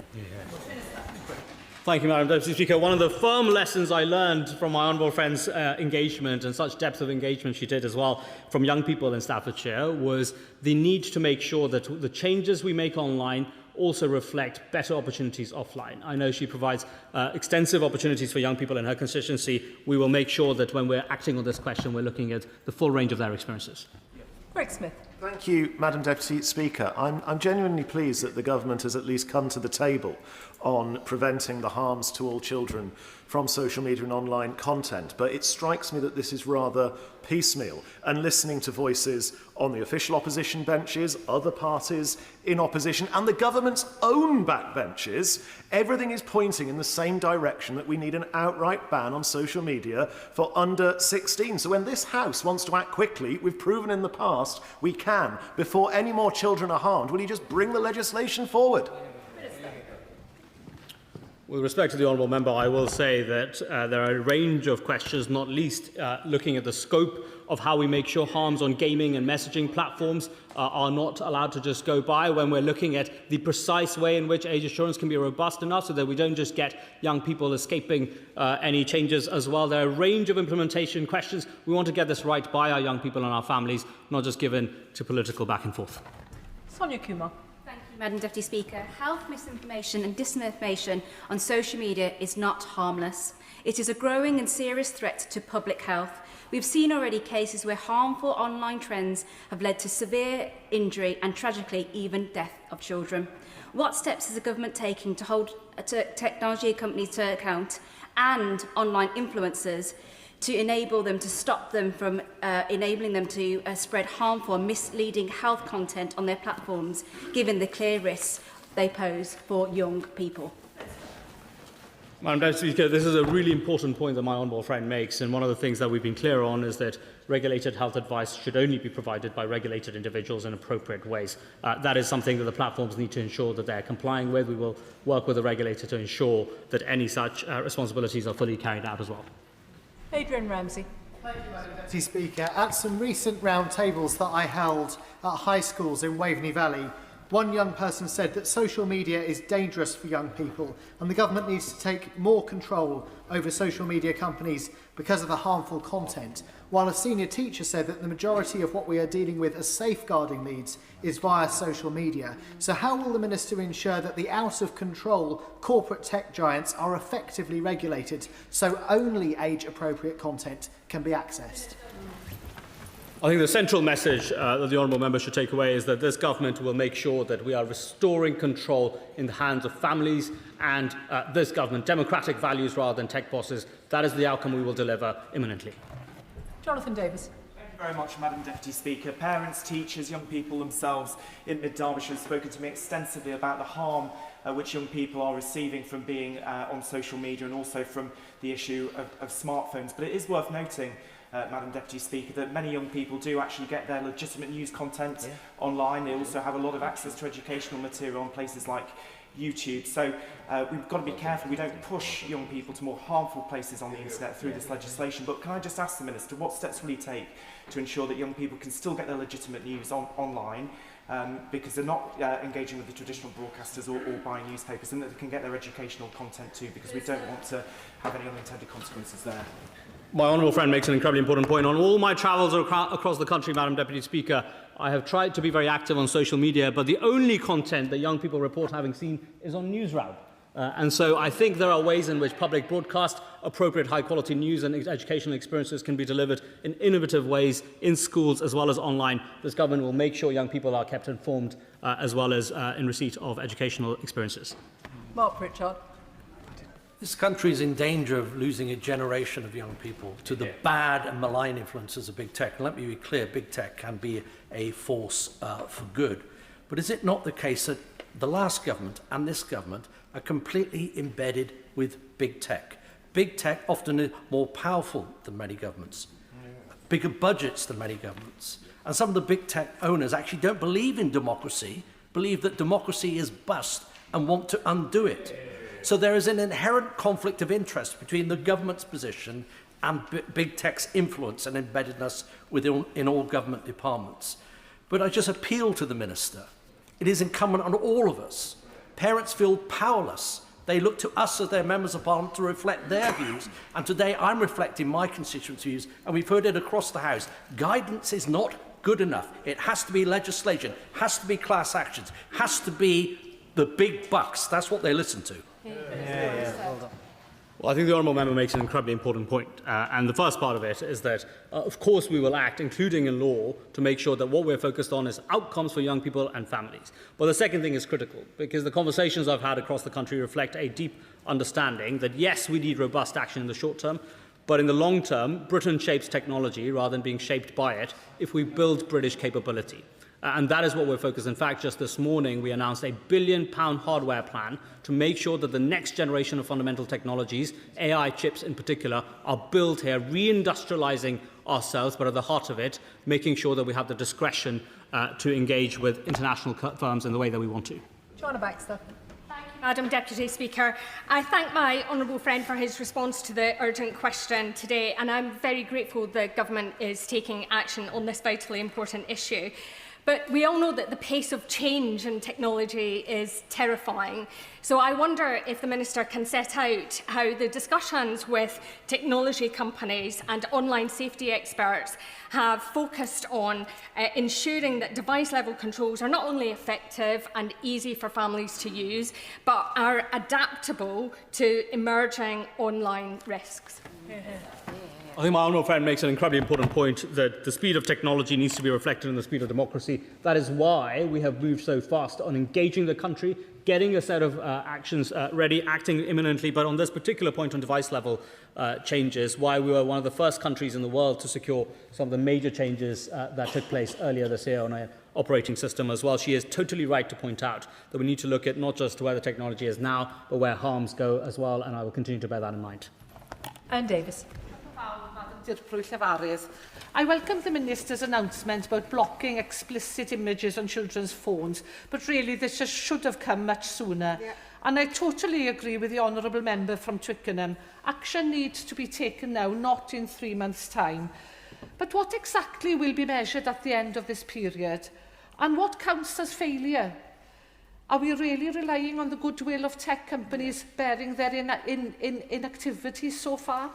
Thank you, Madam Deputy Speaker. One of the firm lessons I learned from my honourable friend's engagement, and such depth of engagement she did as well from young people in Staffordshire, was the need to make sure that the changes we make online also reflect better opportunities offline. I know she provides extensive opportunities for young people in her constituency. We will make sure that when we're acting on this question, we're looking at the full range of their experiences. Greg Smith. Thank you, Madam Deputy Speaker. I'm genuinely pleased that the government has at least come to the table on preventing the harms to all children from social media and online content, but it strikes me that this is rather piecemeal, and listening to voices on the official opposition benches, other parties in opposition, and the government's own backbenches, everything is pointing in the same direction, that we need an outright ban on social media for under 16. So when this House wants to act quickly, we've proven in the past we can, before any more children are harmed. Will you just bring the legislation forward? With respect to the honourable member, I will say that there are a range of questions, not least looking at the scope of how we make sure harms on gaming and messaging platforms are not allowed to just go by, when we're looking at the precise way in which age assurance can be robust enough so that we don't just get young people escaping any changes as well. There are a range of implementation questions. We want to get this right by our young people and our families, not just given to political back and forth. Sonia Kumar. Madam Deputy Speaker, health misinformation and disinformation on social media is not harmless. It is a growing and serious threat to public health. We've seen already cases where harmful online trends have led to severe injury and, tragically, even death of children. What steps is the government taking to hold technology companies to account and online influencers to enable them to stop them from enabling them to spread harmful and misleading health content on their platforms, given the clear risks they pose for young people? Madam Deputy Speaker, this is a really important point that my honourable friend makes, and one of the things that we've been clear on is that regulated health advice should only be provided by regulated individuals in appropriate ways. That is something that the platforms need to ensure that they're complying with. We will work with the regulator to ensure that any such responsibilities are fully carried out as well. Adrian Ramsey. Thank you, Madam Deputy Speaker. At some recent roundtables that I held at high schools in Waveney Valley, one young person said that social media is dangerous for young people and the government needs to take more control over social media companies because of the harmful content, while a senior teacher said that the majority of what we are dealing with as safeguarding needs is via social media. So how will the Minister ensure that the out-of-control corporate tech giants are effectively regulated so only age-appropriate content can be accessed? I think the central message that the honourable member should take away is that this government will make sure that we are restoring control in the hands of families and this government, democratic values rather than tech bosses. That is the outcome we will deliver imminently. Jonathan Davis. Thank you very much, Madam Deputy Speaker. Parents, teachers, young people themselves in mid-Derbyshire have spoken to me extensively about the harm which young people are receiving from being on social media and also from the issue of smartphones. But it is worth noting, Madam Deputy Speaker, that many young people do actually get their legitimate news content online. They also have a lot of access to educational material on places like YouTube. So we've got to be careful we don't push young people to more harmful places on the internet through this legislation. But can I just ask the Minister, what steps will he take to ensure that young people can still get their legitimate news online because they're not engaging with the traditional broadcasters or buying newspapers, and that they can get their educational content too, because we don't want to have any unintended consequences there? My honourable friend makes an incredibly important point. On all my travels across the country, Madam Deputy Speaker, I have tried to be very active on social media, but the only content that young people report having seen is on NewsRound. And so I think there are ways in which public broadcast, appropriate high-quality news and educational experiences can be delivered in innovative ways in schools as well as online. This government will make sure young people are kept informed as well as in receipt of educational experiences. Mark Pritchard. This country is in danger of losing a generation of young people to the bad and malign influences of big tech. And let me be clear, big tech can be a force for good. But is it not the case that the last government and this government are completely embedded with big tech? Big tech often is more powerful than many governments, bigger budgets than many governments. And some of the big tech owners actually don't believe in democracy, believe that democracy is bust and want to undo it. So there is an inherent conflict of interest between the government's position and big tech's influence and embeddedness in all government departments. But I just appeal to the Minister. It is incumbent on all of us. Parents feel powerless. They look to us as their members of parliament to reflect their views. And today I'm reflecting my constituents' views, and we've heard it across the House. Guidance is not good enough. It has to be legislation, has to be class actions, has to be the big bucks. That's what they listen to. Well, I think the Honourable Member makes an incredibly important point. And the first part of it is that, of course, we will act, including in law, to make sure that what we're focused on is outcomes for young people and families. But the second thing is critical, because the conversations I've had across the country reflect a deep understanding that, yes, we need robust action in the short term, but in the long term, Britain shapes technology rather than being shaped by it if we build British capability. And that is what we're focused on. In fact, just this morning, we announced a £1 billion hardware plan to make sure that the next generation of fundamental technologies, AI chips in particular, are built here, reindustrializing ourselves, but at the heart of it, making sure that we have the discretion to engage with international firms in the way that we want to. Joanna Baxter. Madam Deputy Speaker, I thank my honourable friend for his response to the urgent question today, and I'm very grateful the Government is taking action on this vitally important issue. But we all know that the pace of change in technology is terrifying. So I wonder if the Minister can set out how the discussions with technology companies and online safety experts have focused on ensuring that device-level controls are not only effective and easy for families to use, but are adaptable to emerging online risks. I think my honourable friend makes an incredibly important point that the speed of technology needs to be reflected in the speed of democracy. That is why we have moved so fast on engaging the country, getting a set of actions ready, acting imminently. But on this particular point on device-level changes, why we were one of the first countries in the world to secure some of the major changes that took place earlier this year on our operating system as well. She is totally right to point out that we need to look at not just where the technology is now, but where harms go as well, and I will continue to bear that in mind. Anne Davis. I welcome the Minister's announcement about blocking explicit images on children's phones, but really this just should have come much sooner. Yeah. And I totally agree with the Honourable Member from Twickenham. Action needs to be taken now, not in 3 months' time. But what exactly will be measured at the end of this period? And what counts as failure? Are we really relying on the goodwill of tech companies bearing their inactivity so far?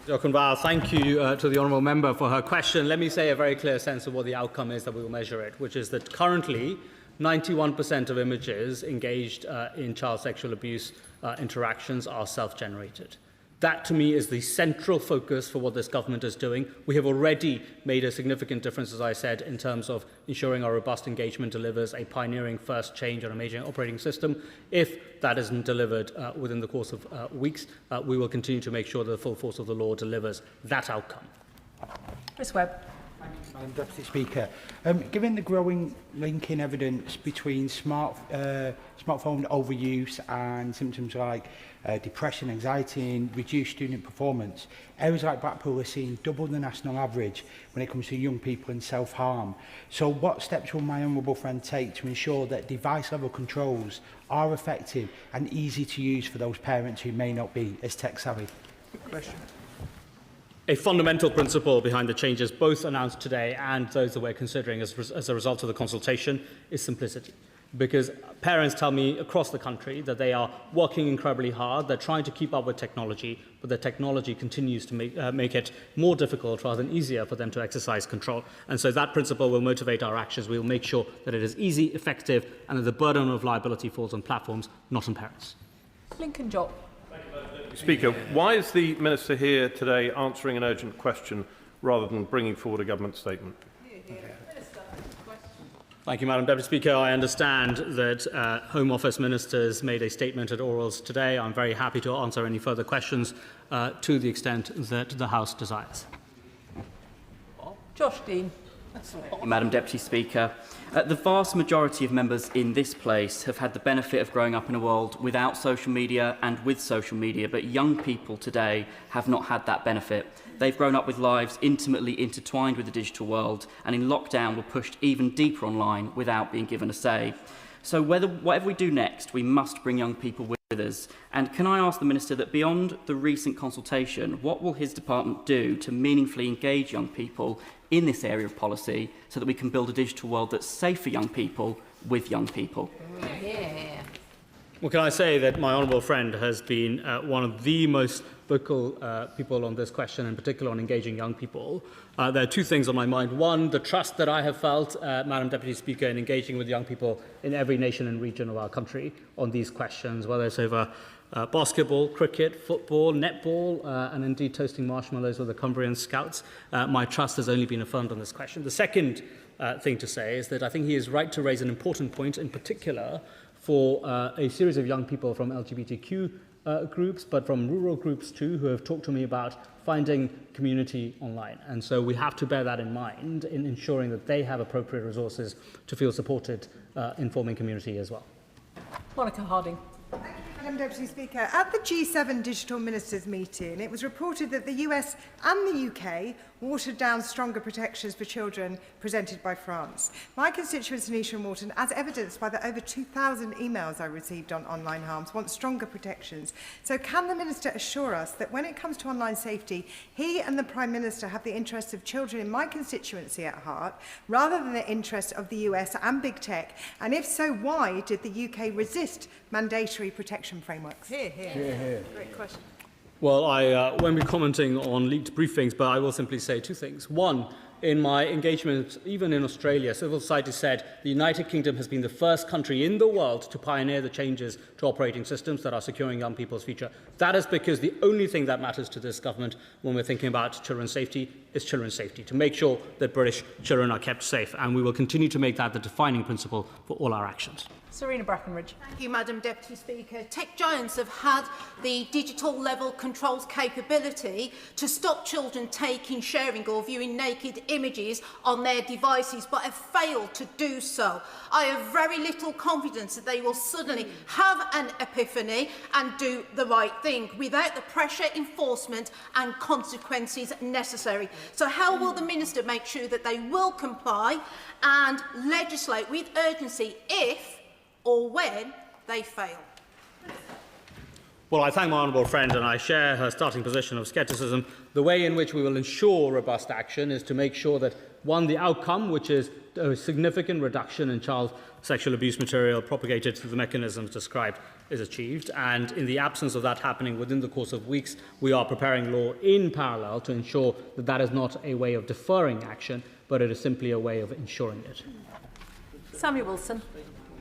Thank you to the Honourable Member for her question. Let me say a very clear sense of what the outcome is that we will measure it, which is that currently 91% of images engaged in child sexual abuse interactions are self-generated. That, to me, is the central focus for what this government is doing. We have already made a significant difference, as I said, in terms of ensuring our robust engagement delivers a pioneering first change on a major operating system. If that isn't delivered within the course of weeks, we will continue to make sure that the full force of the law delivers that outcome. Chris Webb. Madam Deputy Speaker, given the growing link in evidence between smartphone overuse and symptoms like depression, anxiety and reduced student performance, areas like Blackpool are seeing double the national average when it comes to young people and self-harm. So what steps will my honourable friend take to ensure that device-level controls are effective and easy to use for those parents who may not be as tech-savvy? Good question. A fundamental principle behind the changes both announced today and those that we're considering as a result of the consultation is simplicity. Because parents tell me across the country that they are working incredibly hard, they're trying to keep up with technology, but the technology continues to make it more difficult rather than easier for them to exercise control. And so that principle will motivate our actions. We will make sure that it is easy, effective, and that the burden of liability falls on platforms, not on parents. Lincoln Job. Speaker, why is the Minister here today answering an urgent question rather than bringing forward a government statement? Thank you, Madam Deputy Speaker. I understand that Home Office ministers made a statement at orals today. I'm very happy to answer any further questions to the extent that the House desires. Josh Dean. Madam Deputy Speaker. The vast majority of members in this place have had the benefit of growing up in a world without social media and with social media, but young people today have not had that benefit. They've grown up with lives intimately intertwined with the digital world, and in lockdown were pushed even deeper online without being given a say. So whatever we do next, we must bring young people with us. And can I ask the Minister that beyond the recent consultation, what will his department do to meaningfully engage young people in this area of policy so that we can build a digital world that's safe for young people with young people? Yeah. Well, can I say that my honourable friend has been one of the most vocal people on this question, in particular on engaging young people. There are two things on my mind. One, the trust that I have felt, Madam Deputy Speaker, in engaging with young people in every nation and region of our country on these questions, whether it's over basketball, cricket, football, netball, and indeed toasting marshmallows with the Cumbrian Scouts. My trust has only been affirmed on this question. The second thing to say is that I think he is right to raise an important point, in particular for a series of young people from LGBTQ groups, but from rural groups too, who have talked to me about finding community online. And so we have to bear that in mind in ensuring that they have appropriate resources to feel supported in forming community as well. Monica Harding. Madam Deputy Speaker, at the G7 Digital Ministers meeting, it was reported that the US and the UK watered down stronger protections for children presented by France. My constituent Tanisha Morton, as evidenced by the over 2,000 emails I received on online harms, wants stronger protections. So can the Minister assure us that when it comes to online safety, he and the Prime Minister have the interests of children in my constituency at heart, rather than the interests of the US and big tech? And if so, why did the UK resist mandatory protection frameworks? Hear, hear. Hear, hear. Great question. Well, I won't be commenting on leaked briefings, but I will simply say two things. One, in my engagement, even in Australia, civil society said the United Kingdom has been the first country in the world to pioneer the changes to operating systems that are securing young people's future. That is because the only thing that matters to this government when we're thinking about children's safety is children's safety, to make sure that British children are kept safe. And we will continue to make that the defining principle for all our actions. Serena Brackenridge. Thank you, Madam Deputy Speaker. Tech giants have had the digital level controls capability to stop children taking, sharing or viewing naked images on their devices, but have failed to do so. I have very little confidence that they will suddenly have an epiphany and do the right thing without the pressure, enforcement and consequences necessary. So how will the Minister make sure that they will comply and legislate with urgency if or when they fail? Well, I thank my honourable friend and I share her starting position of scepticism. The way in which we will ensure robust action is to make sure that, one, the outcome, which is a significant reduction in child sexual abuse material propagated through the mechanisms described, is achieved. And in the absence of that happening within the course of weeks, we are preparing law in parallel to ensure that that is not a way of deferring action, but it is simply a way of ensuring it. Samuel Wilson.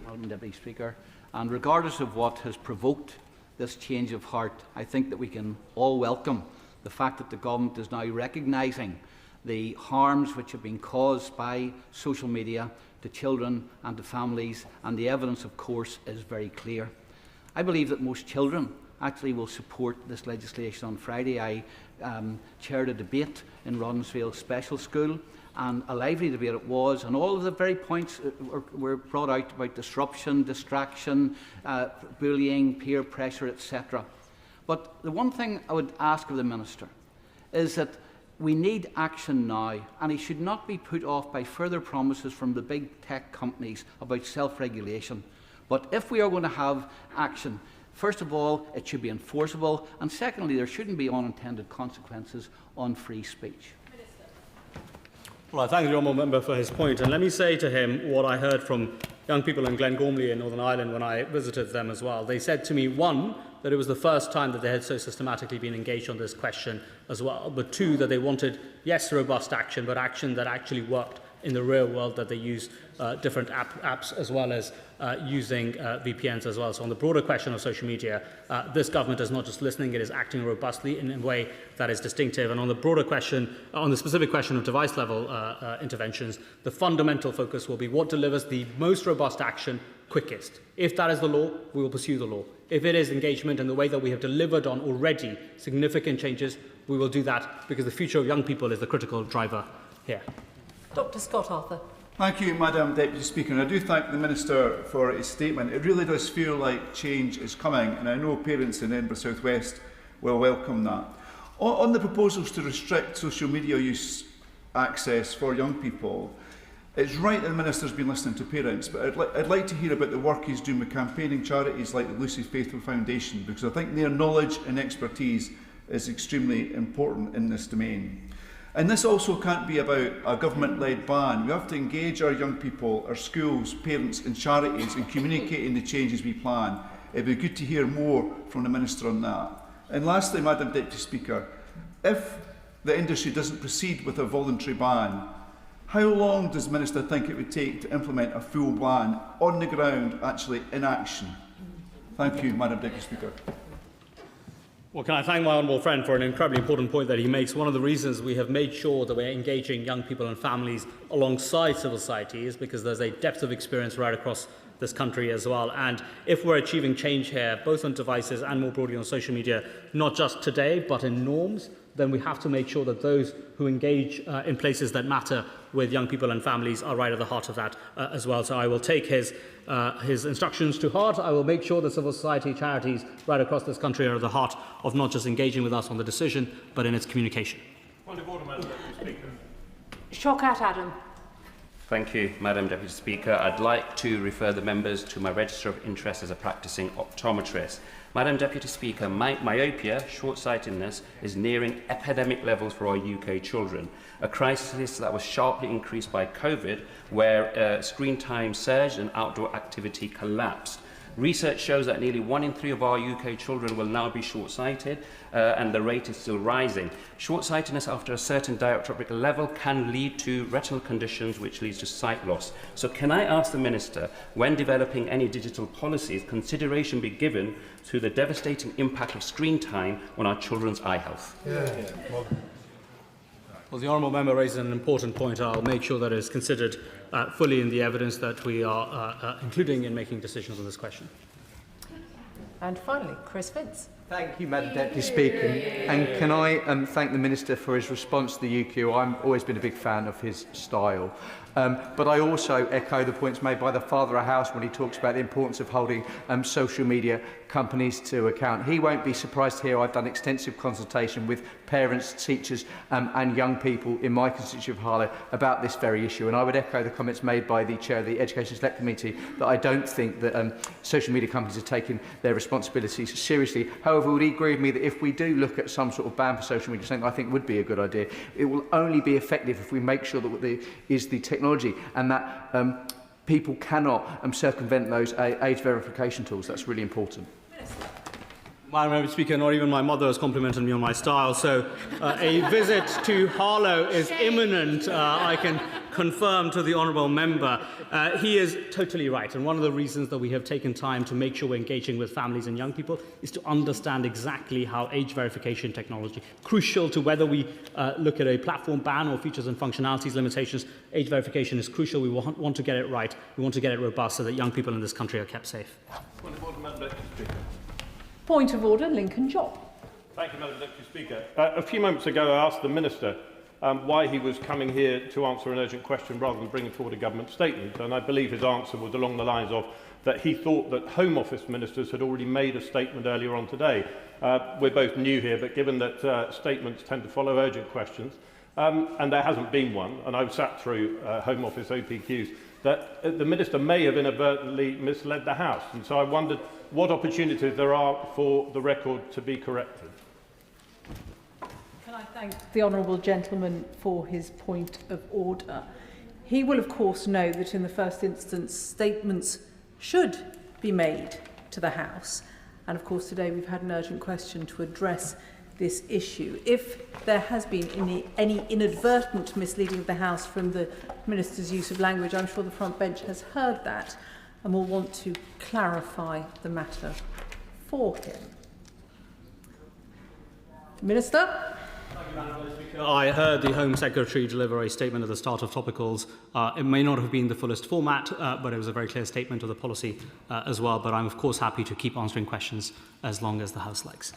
Madam Deputy Speaker, and regardless of what has provoked this change of heart, I think that we can all welcome the fact that the government is now recognising the harms which have been caused by social media to children and to families, and the evidence, of course, is very clear. I believe that most children actually will support this legislation on Friday. I chaired a debate in Robbinsville Special School, and a lively debate it was, and all of the very points were brought out about disruption, distraction, bullying, peer pressure, etc. But the one thing I would ask of the Minister is that we need action now, and he should not be put off by further promises from the big tech companies about self-regulation. But if we are going to have action, first of all, it should be enforceable, and secondly, there shouldn't be unintended consequences on free speech. Well, I thank the honourable member for his point, and let me say to him what I heard from young people in Glengormley in Northern Ireland when I visited them as well. They said to me, one, that it was the first time that they had so systematically been engaged on this question as well, but two, that they wanted, yes, robust action, but action that actually worked in the real world, that they use different apps as well as using VPNs as well. So on the broader question of social media, this government is not just listening, it is acting robustly in a way that is distinctive. And on the broader question, on the specific question of device level interventions, the fundamental focus will be what delivers the most robust action quickest. If that is the law, we will pursue the law. If it is engagement in the way that we have delivered on already significant changes, we will do that, because the future of young people is the critical driver here. Dr Scott Arthur. Thank you, Madam Deputy Speaker. And I do thank the Minister for his statement. It really does feel like change is coming, and I know parents in Edinburgh South West will welcome that. On the proposals to restrict social media use access for young people, it's right that the Minister's been listening to parents, but I'd like to hear about the work he's doing with campaigning charities like the Lucy Faithful Foundation, because I think their knowledge and expertise is extremely important in this domain. And this also can't be about a government-led ban. We have to engage our young people, our schools, parents and charities in communicating the changes we plan. It'd be good to hear more from the Minister on that. And lastly, Madam Deputy Speaker, if the industry doesn't proceed with a voluntary ban, how long does the Minister think it would take to implement a full ban on the ground, actually in action? Thank you, Madam Deputy Speaker. Well, can I thank my honourable friend for an incredibly important point that he makes. One of the reasons we have made sure that we're engaging young people and families alongside civil society is because there's a depth of experience right across this country as well. And if we're achieving change here, both on devices and more broadly on social media, not just today, but in norms, then we have to make sure that those who engage in places that matter with young people and families are right at the heart of that as well. So I will take his instructions to heart. I will make sure that civil society charities right across this country are at the heart of not just engaging with us on the decision, but in its communication. Point of order, Madam Deputy Speaker. Shawkat Adam. Thank you, Madam Deputy Speaker. I'd like to refer the members to my register of interest as a practising optometrist. Madam Deputy Speaker, myopia, short-sightedness, is nearing epidemic levels for our UK children, a crisis that was sharply increased by COVID, where screen time surged and outdoor activity collapsed. Research shows that nearly 1 in 3 of our UK children will now be short-sighted, and the rate is still rising. Short-sightedness after a certain dioptric level can lead to retinal conditions, which leads to sight loss. So can I ask the Minister, when developing any digital policies, consideration be given to the devastating impact of screen time on our children's eye health? Well, the honourable member raises an important point. I'll make sure that it is considered fully in the evidence that we are including in making decisions on this question. And finally, Chris Vince. Thank you, Madam Deputy Speaker. And can I thank the Minister for his response to the UQ. I've always been a big fan of his style. But I also echo the points made by the Father of the House when he talks about the importance of holding social media companies to account. He won't be surprised to hear I've done extensive consultation with parents, teachers and young people in my constituency of Harlow about this very issue. And I would echo the comments made by the Chair of the Education Select Committee that I don't think that social media companies are taking their responsibilities seriously. However, would he agree with me that if we do look at some sort of ban for social media, something I think would be a good idea, it will only be effective if we make sure that there is the technology and that people cannot circumvent those age verification tools. That's really important. Madam Speaker, not even my mother has complimented me on my style, so a visit to Harlow is imminent, I can confirm to the honourable member. He is totally right, and one of the reasons that we have taken time to make sure we're engaging with families and young people is to understand exactly how age verification technology, crucial to whether we look at a platform ban or features and functionalities limitations, age verification is crucial. We want to get it right, we want to get it robust so that young people in this country are kept safe. Point of order, Lincoln Job. Thank you, Madam Deputy Speaker. A few moments ago, I asked the Minister why he was coming here to answer an urgent question rather than bringing forward a government statement. And I believe his answer was along the lines of that he thought that Home Office ministers had already made a statement earlier on today. We're both new here, but given that statements tend to follow urgent questions, and there hasn't been one, and I've sat through Home Office OPQs, that the Minister may have inadvertently misled the House. And so I wondered what opportunities there are for the record to be corrected. Can I thank the honourable gentleman for his point of order? He will, of course, know that in the first instance, statements should be made to the House. And, of course, today we've had an urgent question to address this issue. If there has been any inadvertent misleading of the House from the Minister's use of language, I'm sure the front bench has heard that and will want to clarify the matter for him. Minister? I heard the Home Secretary deliver a statement at the start of Topicals. It may not have been the fullest format, but it was a very clear statement of the policy as well. But I'm, of course, happy to keep answering questions as long as the House likes.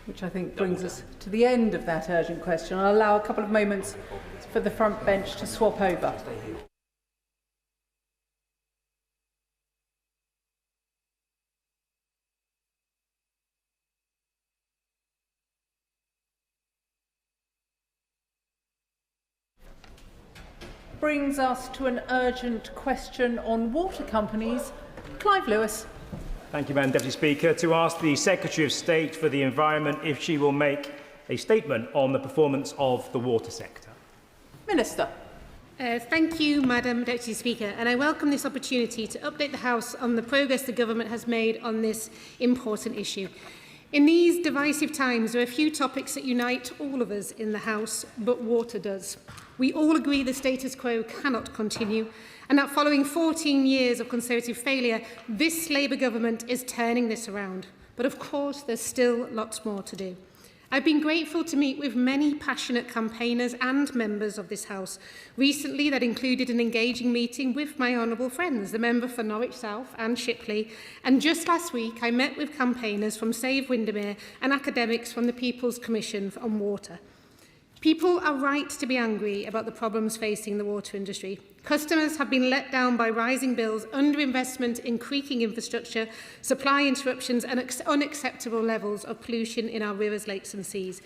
Which I think brings us to the end of that urgent question. I'll allow a couple of moments for the front bench to swap over. Brings us to an urgent question on water companies. Clive Lewis. Thank you, Madam Deputy Speaker. To ask the Secretary of State for the Environment if she will make a statement on the performance of the water sector. Minister. Thank you, Madam Deputy Speaker, and I welcome this opportunity to update the House on the progress the Government has made on this important issue. In these divisive times, there are a few topics that unite all of us in the House, but water does. We all agree the status quo cannot continue, and that following 14 years of Conservative failure, this Labour government is turning this around. But of course, there's still lots more to do. I've been grateful to meet with many passionate campaigners and members of this House. Recently, that included an engaging meeting with my honourable friends, the member for Norwich South and Shipley. And just last week, I met with campaigners from Save Windermere and academics from the People's Commission on Water. People are right to be angry about the problems facing the water industry. Customers have been let down by rising bills, underinvestment in creaking infrastructure, supply interruptions and unacceptable levels of pollution in our rivers, lakes and seas.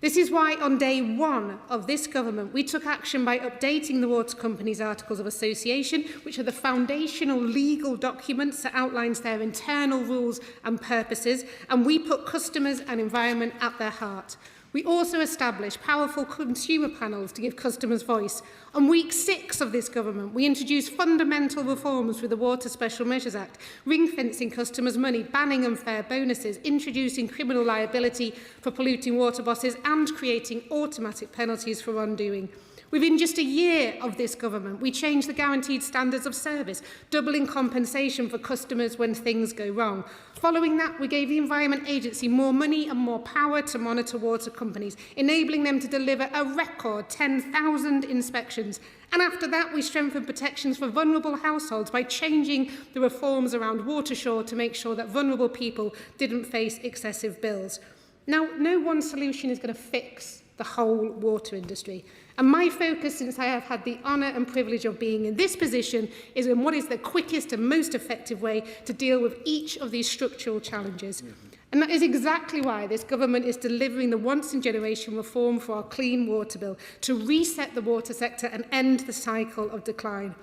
This is why on day one of this government we took action by updating the water companies' Articles of Association, which are the foundational legal documents that outlines their internal rules and purposes, and we put customers and environment at their heart. We also established powerful consumer panels to give customers voice. On week 6 of this government, we introduced fundamental reforms through the Water Special Measures Act, ring-fencing customers' money, banning unfair bonuses, introducing criminal liability for polluting water bosses and creating automatic penalties for wrongdoing. Within just a year of this government, we changed the guaranteed standards of service, doubling compensation for customers when things go wrong. Following that, we gave the Environment Agency more money and more power to monitor water companies, enabling them to deliver a record 10,000 inspections. And after that, we strengthened protections for vulnerable households by changing the reforms around Watersure to make sure that vulnerable people didn't face excessive bills. Now, no one solution is going to fix the whole water industry. And my focus, since I have had the honour and privilege of being in this position, is on what is the quickest and most effective way to deal with each of these structural challenges. And that is exactly why this government is delivering the once-in-generation reform for our Clean Water Bill to reset the water sector and end the cycle of decline.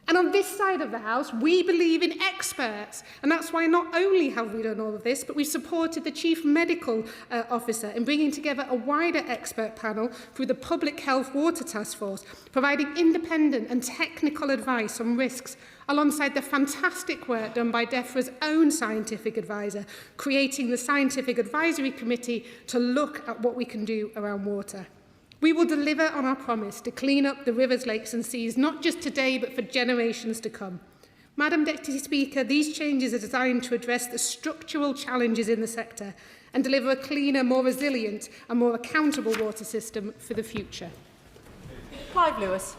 And on this side of the House, we believe in experts. And that's why not only have we done all of this, but we've supported the Chief Medical Officer in bringing together a wider expert panel through the Public Health Water Task Force, providing independent and technical advice on risks, alongside the fantastic work done by DEFRA's own scientific advisor, creating the Scientific Advisory Committee to look at what we can do around water. We will deliver on our promise to clean up the rivers, lakes and seas, not just today, but for generations to come. Madam Deputy Speaker, these changes are designed to address the structural challenges in the sector and deliver a cleaner, more resilient and more accountable water system for the future. Clive Lewis.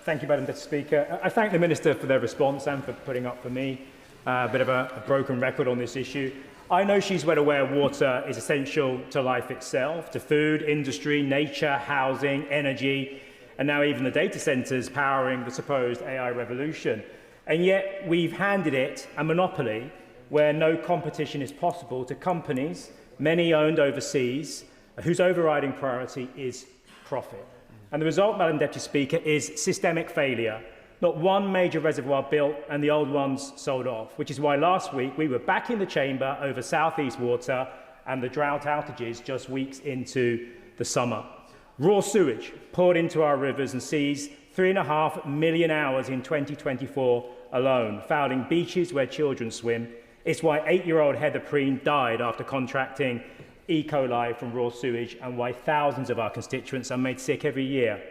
Thank you, Madam Deputy Speaker. I thank the Minister for their response and for putting up for me a bit of a broken record on this issue. I know she's well aware water is essential to life itself, to food, industry, nature, housing, energy, and now even the data centres powering the supposed AI revolution. And yet we've handed it a monopoly where no competition is possible to companies, many owned overseas, whose overriding priority is profit. And the result, Madam Deputy Speaker, is systemic failure. Not one major reservoir built and the old ones sold off, which is why last week we were back in the chamber over South East Water and the drought outages just weeks into the summer. Raw sewage poured into our rivers and seas 3.5 million hours in 2024 alone, fouling beaches where children swim. It's why 8-year-old Heather Preen died after contracting E. coli from raw sewage, and why thousands of our constituents are made sick every year.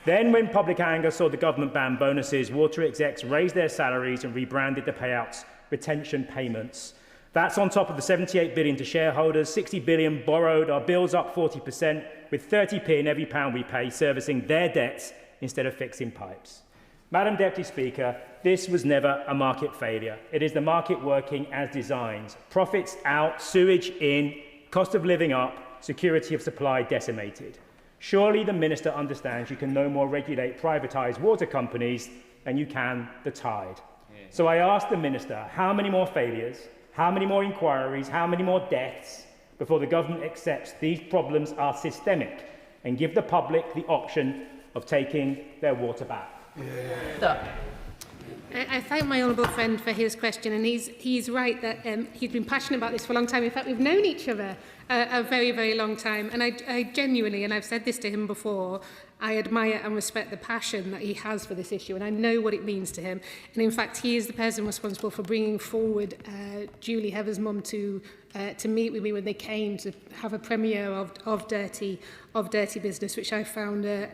Then, when public anger saw the government ban bonuses, water execs raised their salaries and rebranded the payouts retention payments. That's on top of the 78 billion to shareholders, 60 billion borrowed, our bills up 40%, with 30p in every pound we pay servicing their debts instead of fixing pipes. Madam Deputy Speaker, this was never a market failure. It is the market working as designed. Profits out, sewage in, cost of living up, security of supply decimated. Surely the Minister understands you can no more regulate privatised water companies than you can the tide. So I ask the Minister, how many more failures, how many more inquiries, how many more deaths before the government accepts these problems are systemic and give the public the option of taking their water back? I thank my honourable friend for his question, and he's right that he's been passionate about this for a long time. In fact, we've known each other a very, very long time, and I genuinely, and I've said this to him before, I admire and respect the passion that he has for this issue, and I know what it means to him. And in fact, he is the person responsible for bringing forward Julie Heather's mum to meet with me when they came to have a premiere of Dirty Business, which I found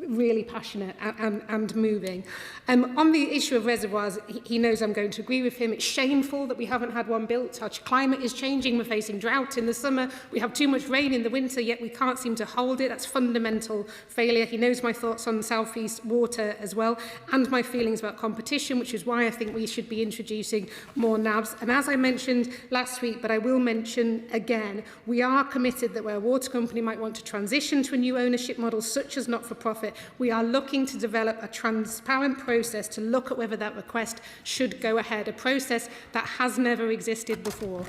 really passionate and moving. On the issue of reservoirs, he knows I'm going to agree with him. It's shameful that we haven't had one built. Our climate is changing. We're facing drought in the summer. We have too much rain in the winter, yet we can't seem to hold it. That's fundamental failure. He knows my thoughts on South East water as well, and my feelings about competition, which is why I think we should be introducing more NABs. And as I mentioned last week, but I will mention again, we are committed that where a water company might want to transition to a new ownership model, such as not-for-profit, we are looking to develop a transparent process to look at whether that request should go ahead, a process that has never existed before.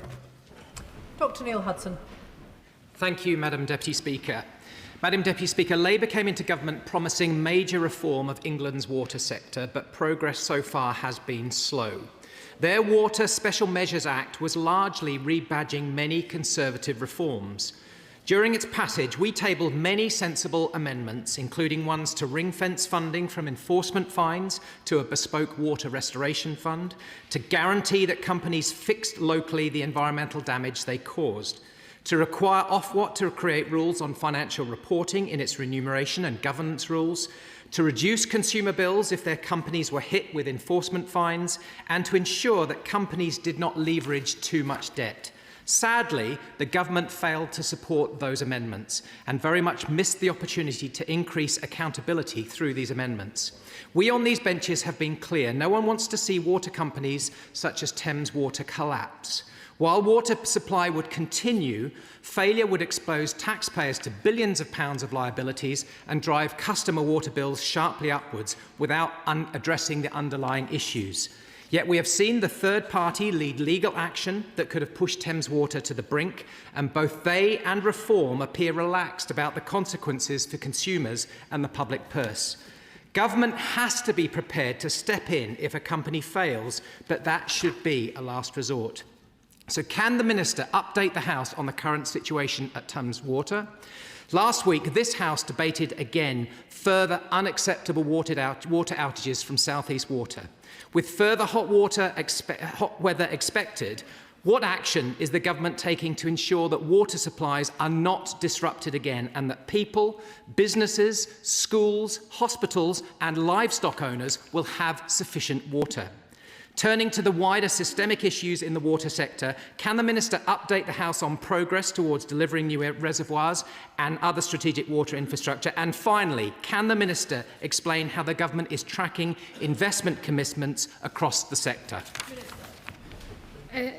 Dr Neil Hudson. Thank you, Madam Deputy Speaker. Madam Deputy Speaker, Labour came into government promising major reform of England's water sector, but progress so far has been slow. Their Water Special Measures Act was largely rebadging many Conservative reforms. During its passage, we tabled many sensible amendments, including ones to ring-fence funding from enforcement fines to a bespoke water restoration fund, to guarantee that companies fixed locally the environmental damage they caused, to require Ofwat to create rules on financial reporting in its remuneration and governance rules, to reduce consumer bills if their companies were hit with enforcement fines, and to ensure that companies did not leverage too much debt. Sadly, the government failed to support those amendments and very much missed the opportunity to increase accountability through these amendments. We on these benches have been clear. No one wants to see water companies such as Thames Water collapse. While water supply would continue, failure would expose taxpayers to billions of pounds of liabilities and drive customer water bills sharply upwards without addressing the underlying issues. Yet we have seen the third party lead legal action that could have pushed Thames Water to the brink, and both they and Reform appear relaxed about the consequences for consumers and the public purse. Government has to be prepared to step in if a company fails, but that should be a last resort. So can the Minister update the House on the current situation at Thames Water? Last week, this House debated again further unacceptable water outages from South East Water. With further hot weather expected, what action is the government taking to ensure that water supplies are not disrupted again and that people, businesses, schools, hospitals and livestock owners will have sufficient water? Turning to the wider systemic issues in the water sector, can the Minister update the House on progress towards delivering new reservoirs and other strategic water infrastructure? And finally, can the Minister explain how the government is tracking investment commitments across the sector?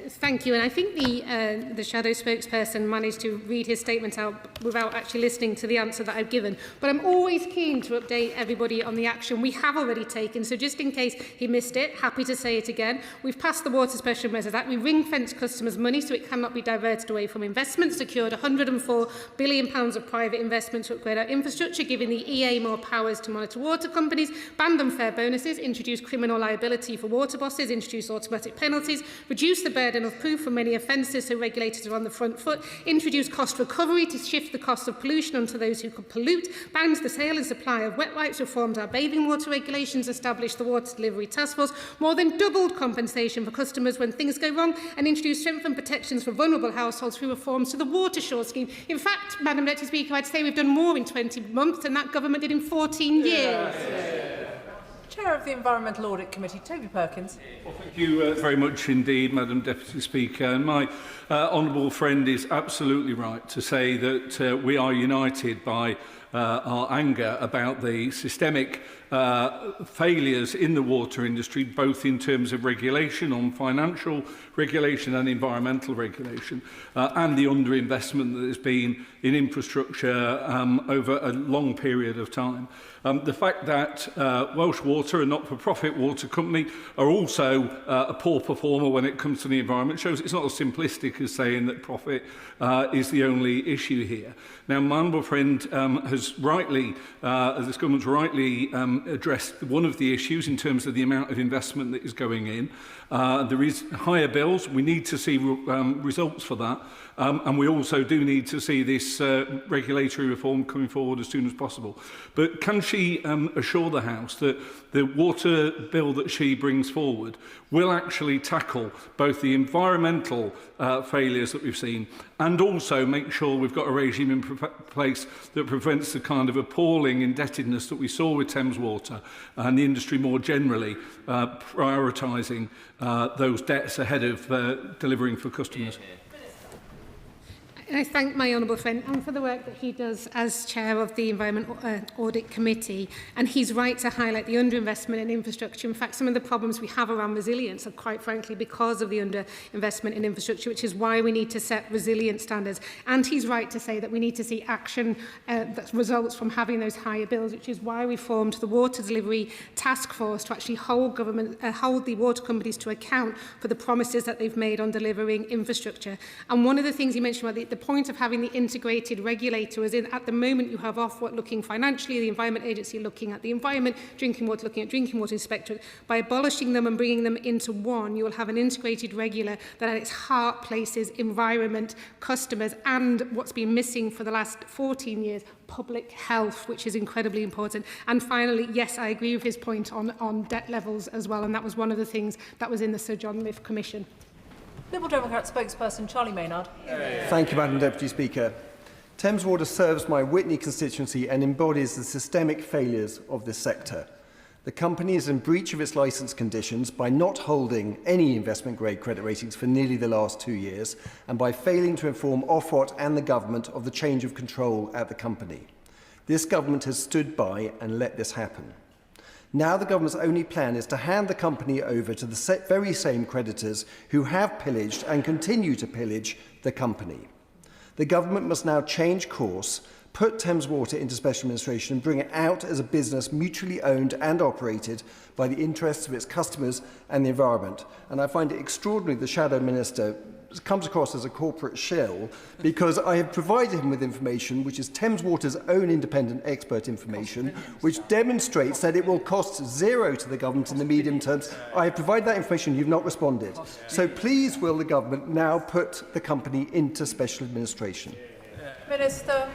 Thank you. And I think the shadow spokesperson managed to read his statement out without actually listening to the answer that I've given. But I'm always keen to update everybody on the action we have already taken. So just in case he missed it, happy to say it again. We've passed the Water Special Measures Act. We ring-fence customers' money so it cannot be diverted away from investment, secured £104 billion of private investment to upgrade our infrastructure, giving the EA more powers to monitor water companies, banned unfair bonuses, introduced criminal liability for water bosses, introduced automatic penalties, reduced the burden of proof for many offences so regulators are on the front foot, introduced cost recovery to shift the cost of pollution onto those who could pollute, banned the sale and supply of wet wipes, reformed our bathing water regulations, established the Water Delivery Task Force, more than doubled compensation for customers when things go wrong, and introduced strengthened protections for vulnerable households through reforms to the Water Shore scheme. In fact, Madam Deputy Speaker, I'd say we've done more in 20 months than that government did in 14 years. Chair of the Environmental Audit Committee, Toby Perkins. Well, thank you very much indeed, Madam Deputy Speaker. And my honourable friend is absolutely right to say that we are united by our anger about the systemic failures in the water industry, both in terms of regulation on financial regulation and environmental regulation, and the underinvestment that has been in infrastructure over a long period of time. The fact that Welsh Water, a not-for-profit water company, are also a poor performer when it comes to the environment shows it's not as simplistic as saying that profit is the only issue here. Now, my honourable friend has rightly, this government's rightly addressed one of the issues in terms of the amount of investment that is going in. There is higher bills. We need to see results for that. And we also do need to see this regulatory reform coming forward as soon as possible. But can she assure the House that the water bill that she brings forward will actually tackle both the environmental failures that we've seen and also make sure we've got a regime in place that prevents the kind of appalling indebtedness that we saw with Thames Water and the industry more generally prioritising those debts ahead of delivering for customers? I thank my honourable friend and for the work that he does as chair of the Environment Audit Committee. And he's right to highlight the underinvestment in infrastructure. In fact, some of the problems we have around resilience are quite frankly because of the underinvestment in infrastructure, which is why we need to set resilient standards. And he's right to say that we need to see action that results from having those higher bills, which is why we formed the Water Delivery Task Force to actually hold the water companies to account for the promises that they've made on delivering infrastructure. And one of the things you mentioned about the point of having the integrated regulator is in at the moment you have Ofwat looking financially, the Environment Agency looking at the environment, Drinking Water looking at Drinking Water Inspectorate. By abolishing them and bringing them into one, you will have an integrated regulator that at its heart places environment, customers and what's been missing for the last 14 years, public health, which is incredibly important. And finally, yes, I agree with his point on debt levels as well, and that was one of the things that was in the Sir John Liff Commission. Liberal Democrat spokesperson Charlie Maynard. Thank you, Madam Deputy Speaker. Thames Water serves my Witney constituency and embodies the systemic failures of this sector. The company is in breach of its licence conditions by not holding any investment-grade credit ratings for nearly the last 2 years and by failing to inform Ofwat and the government of the change of control at the company. This government has stood by and let this happen. Now the government's only plan is to hand the company over to the very same creditors who have pillaged and continue to pillage the company. The government must now change course, put Thames Water into special administration and bring it out as a business mutually owned and operated by the interests of its customers and the environment. And I find it extraordinary the Shadow Minister comes across as a corporate shill because I have provided him with information which is Thames Water's own independent expert information which demonstrates that it will cost zero to the government in the medium term. I have provided that information, you've not responded. So please will the government now put the company into special administration? Minister.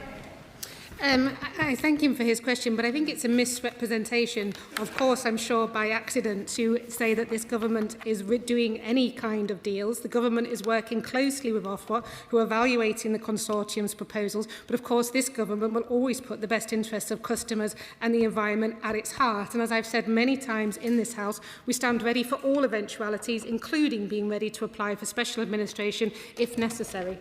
I thank him for his question, but I think it's a misrepresentation, of course, I'm sure by accident, to say that this government is doing any kind of deals. The government is working closely with Ofwat, who are evaluating the consortium's proposals, but of course this government will always put the best interests of customers and the environment at its heart. And as I've said many times in this House, we stand ready for all eventualities, including being ready to apply for special administration if necessary.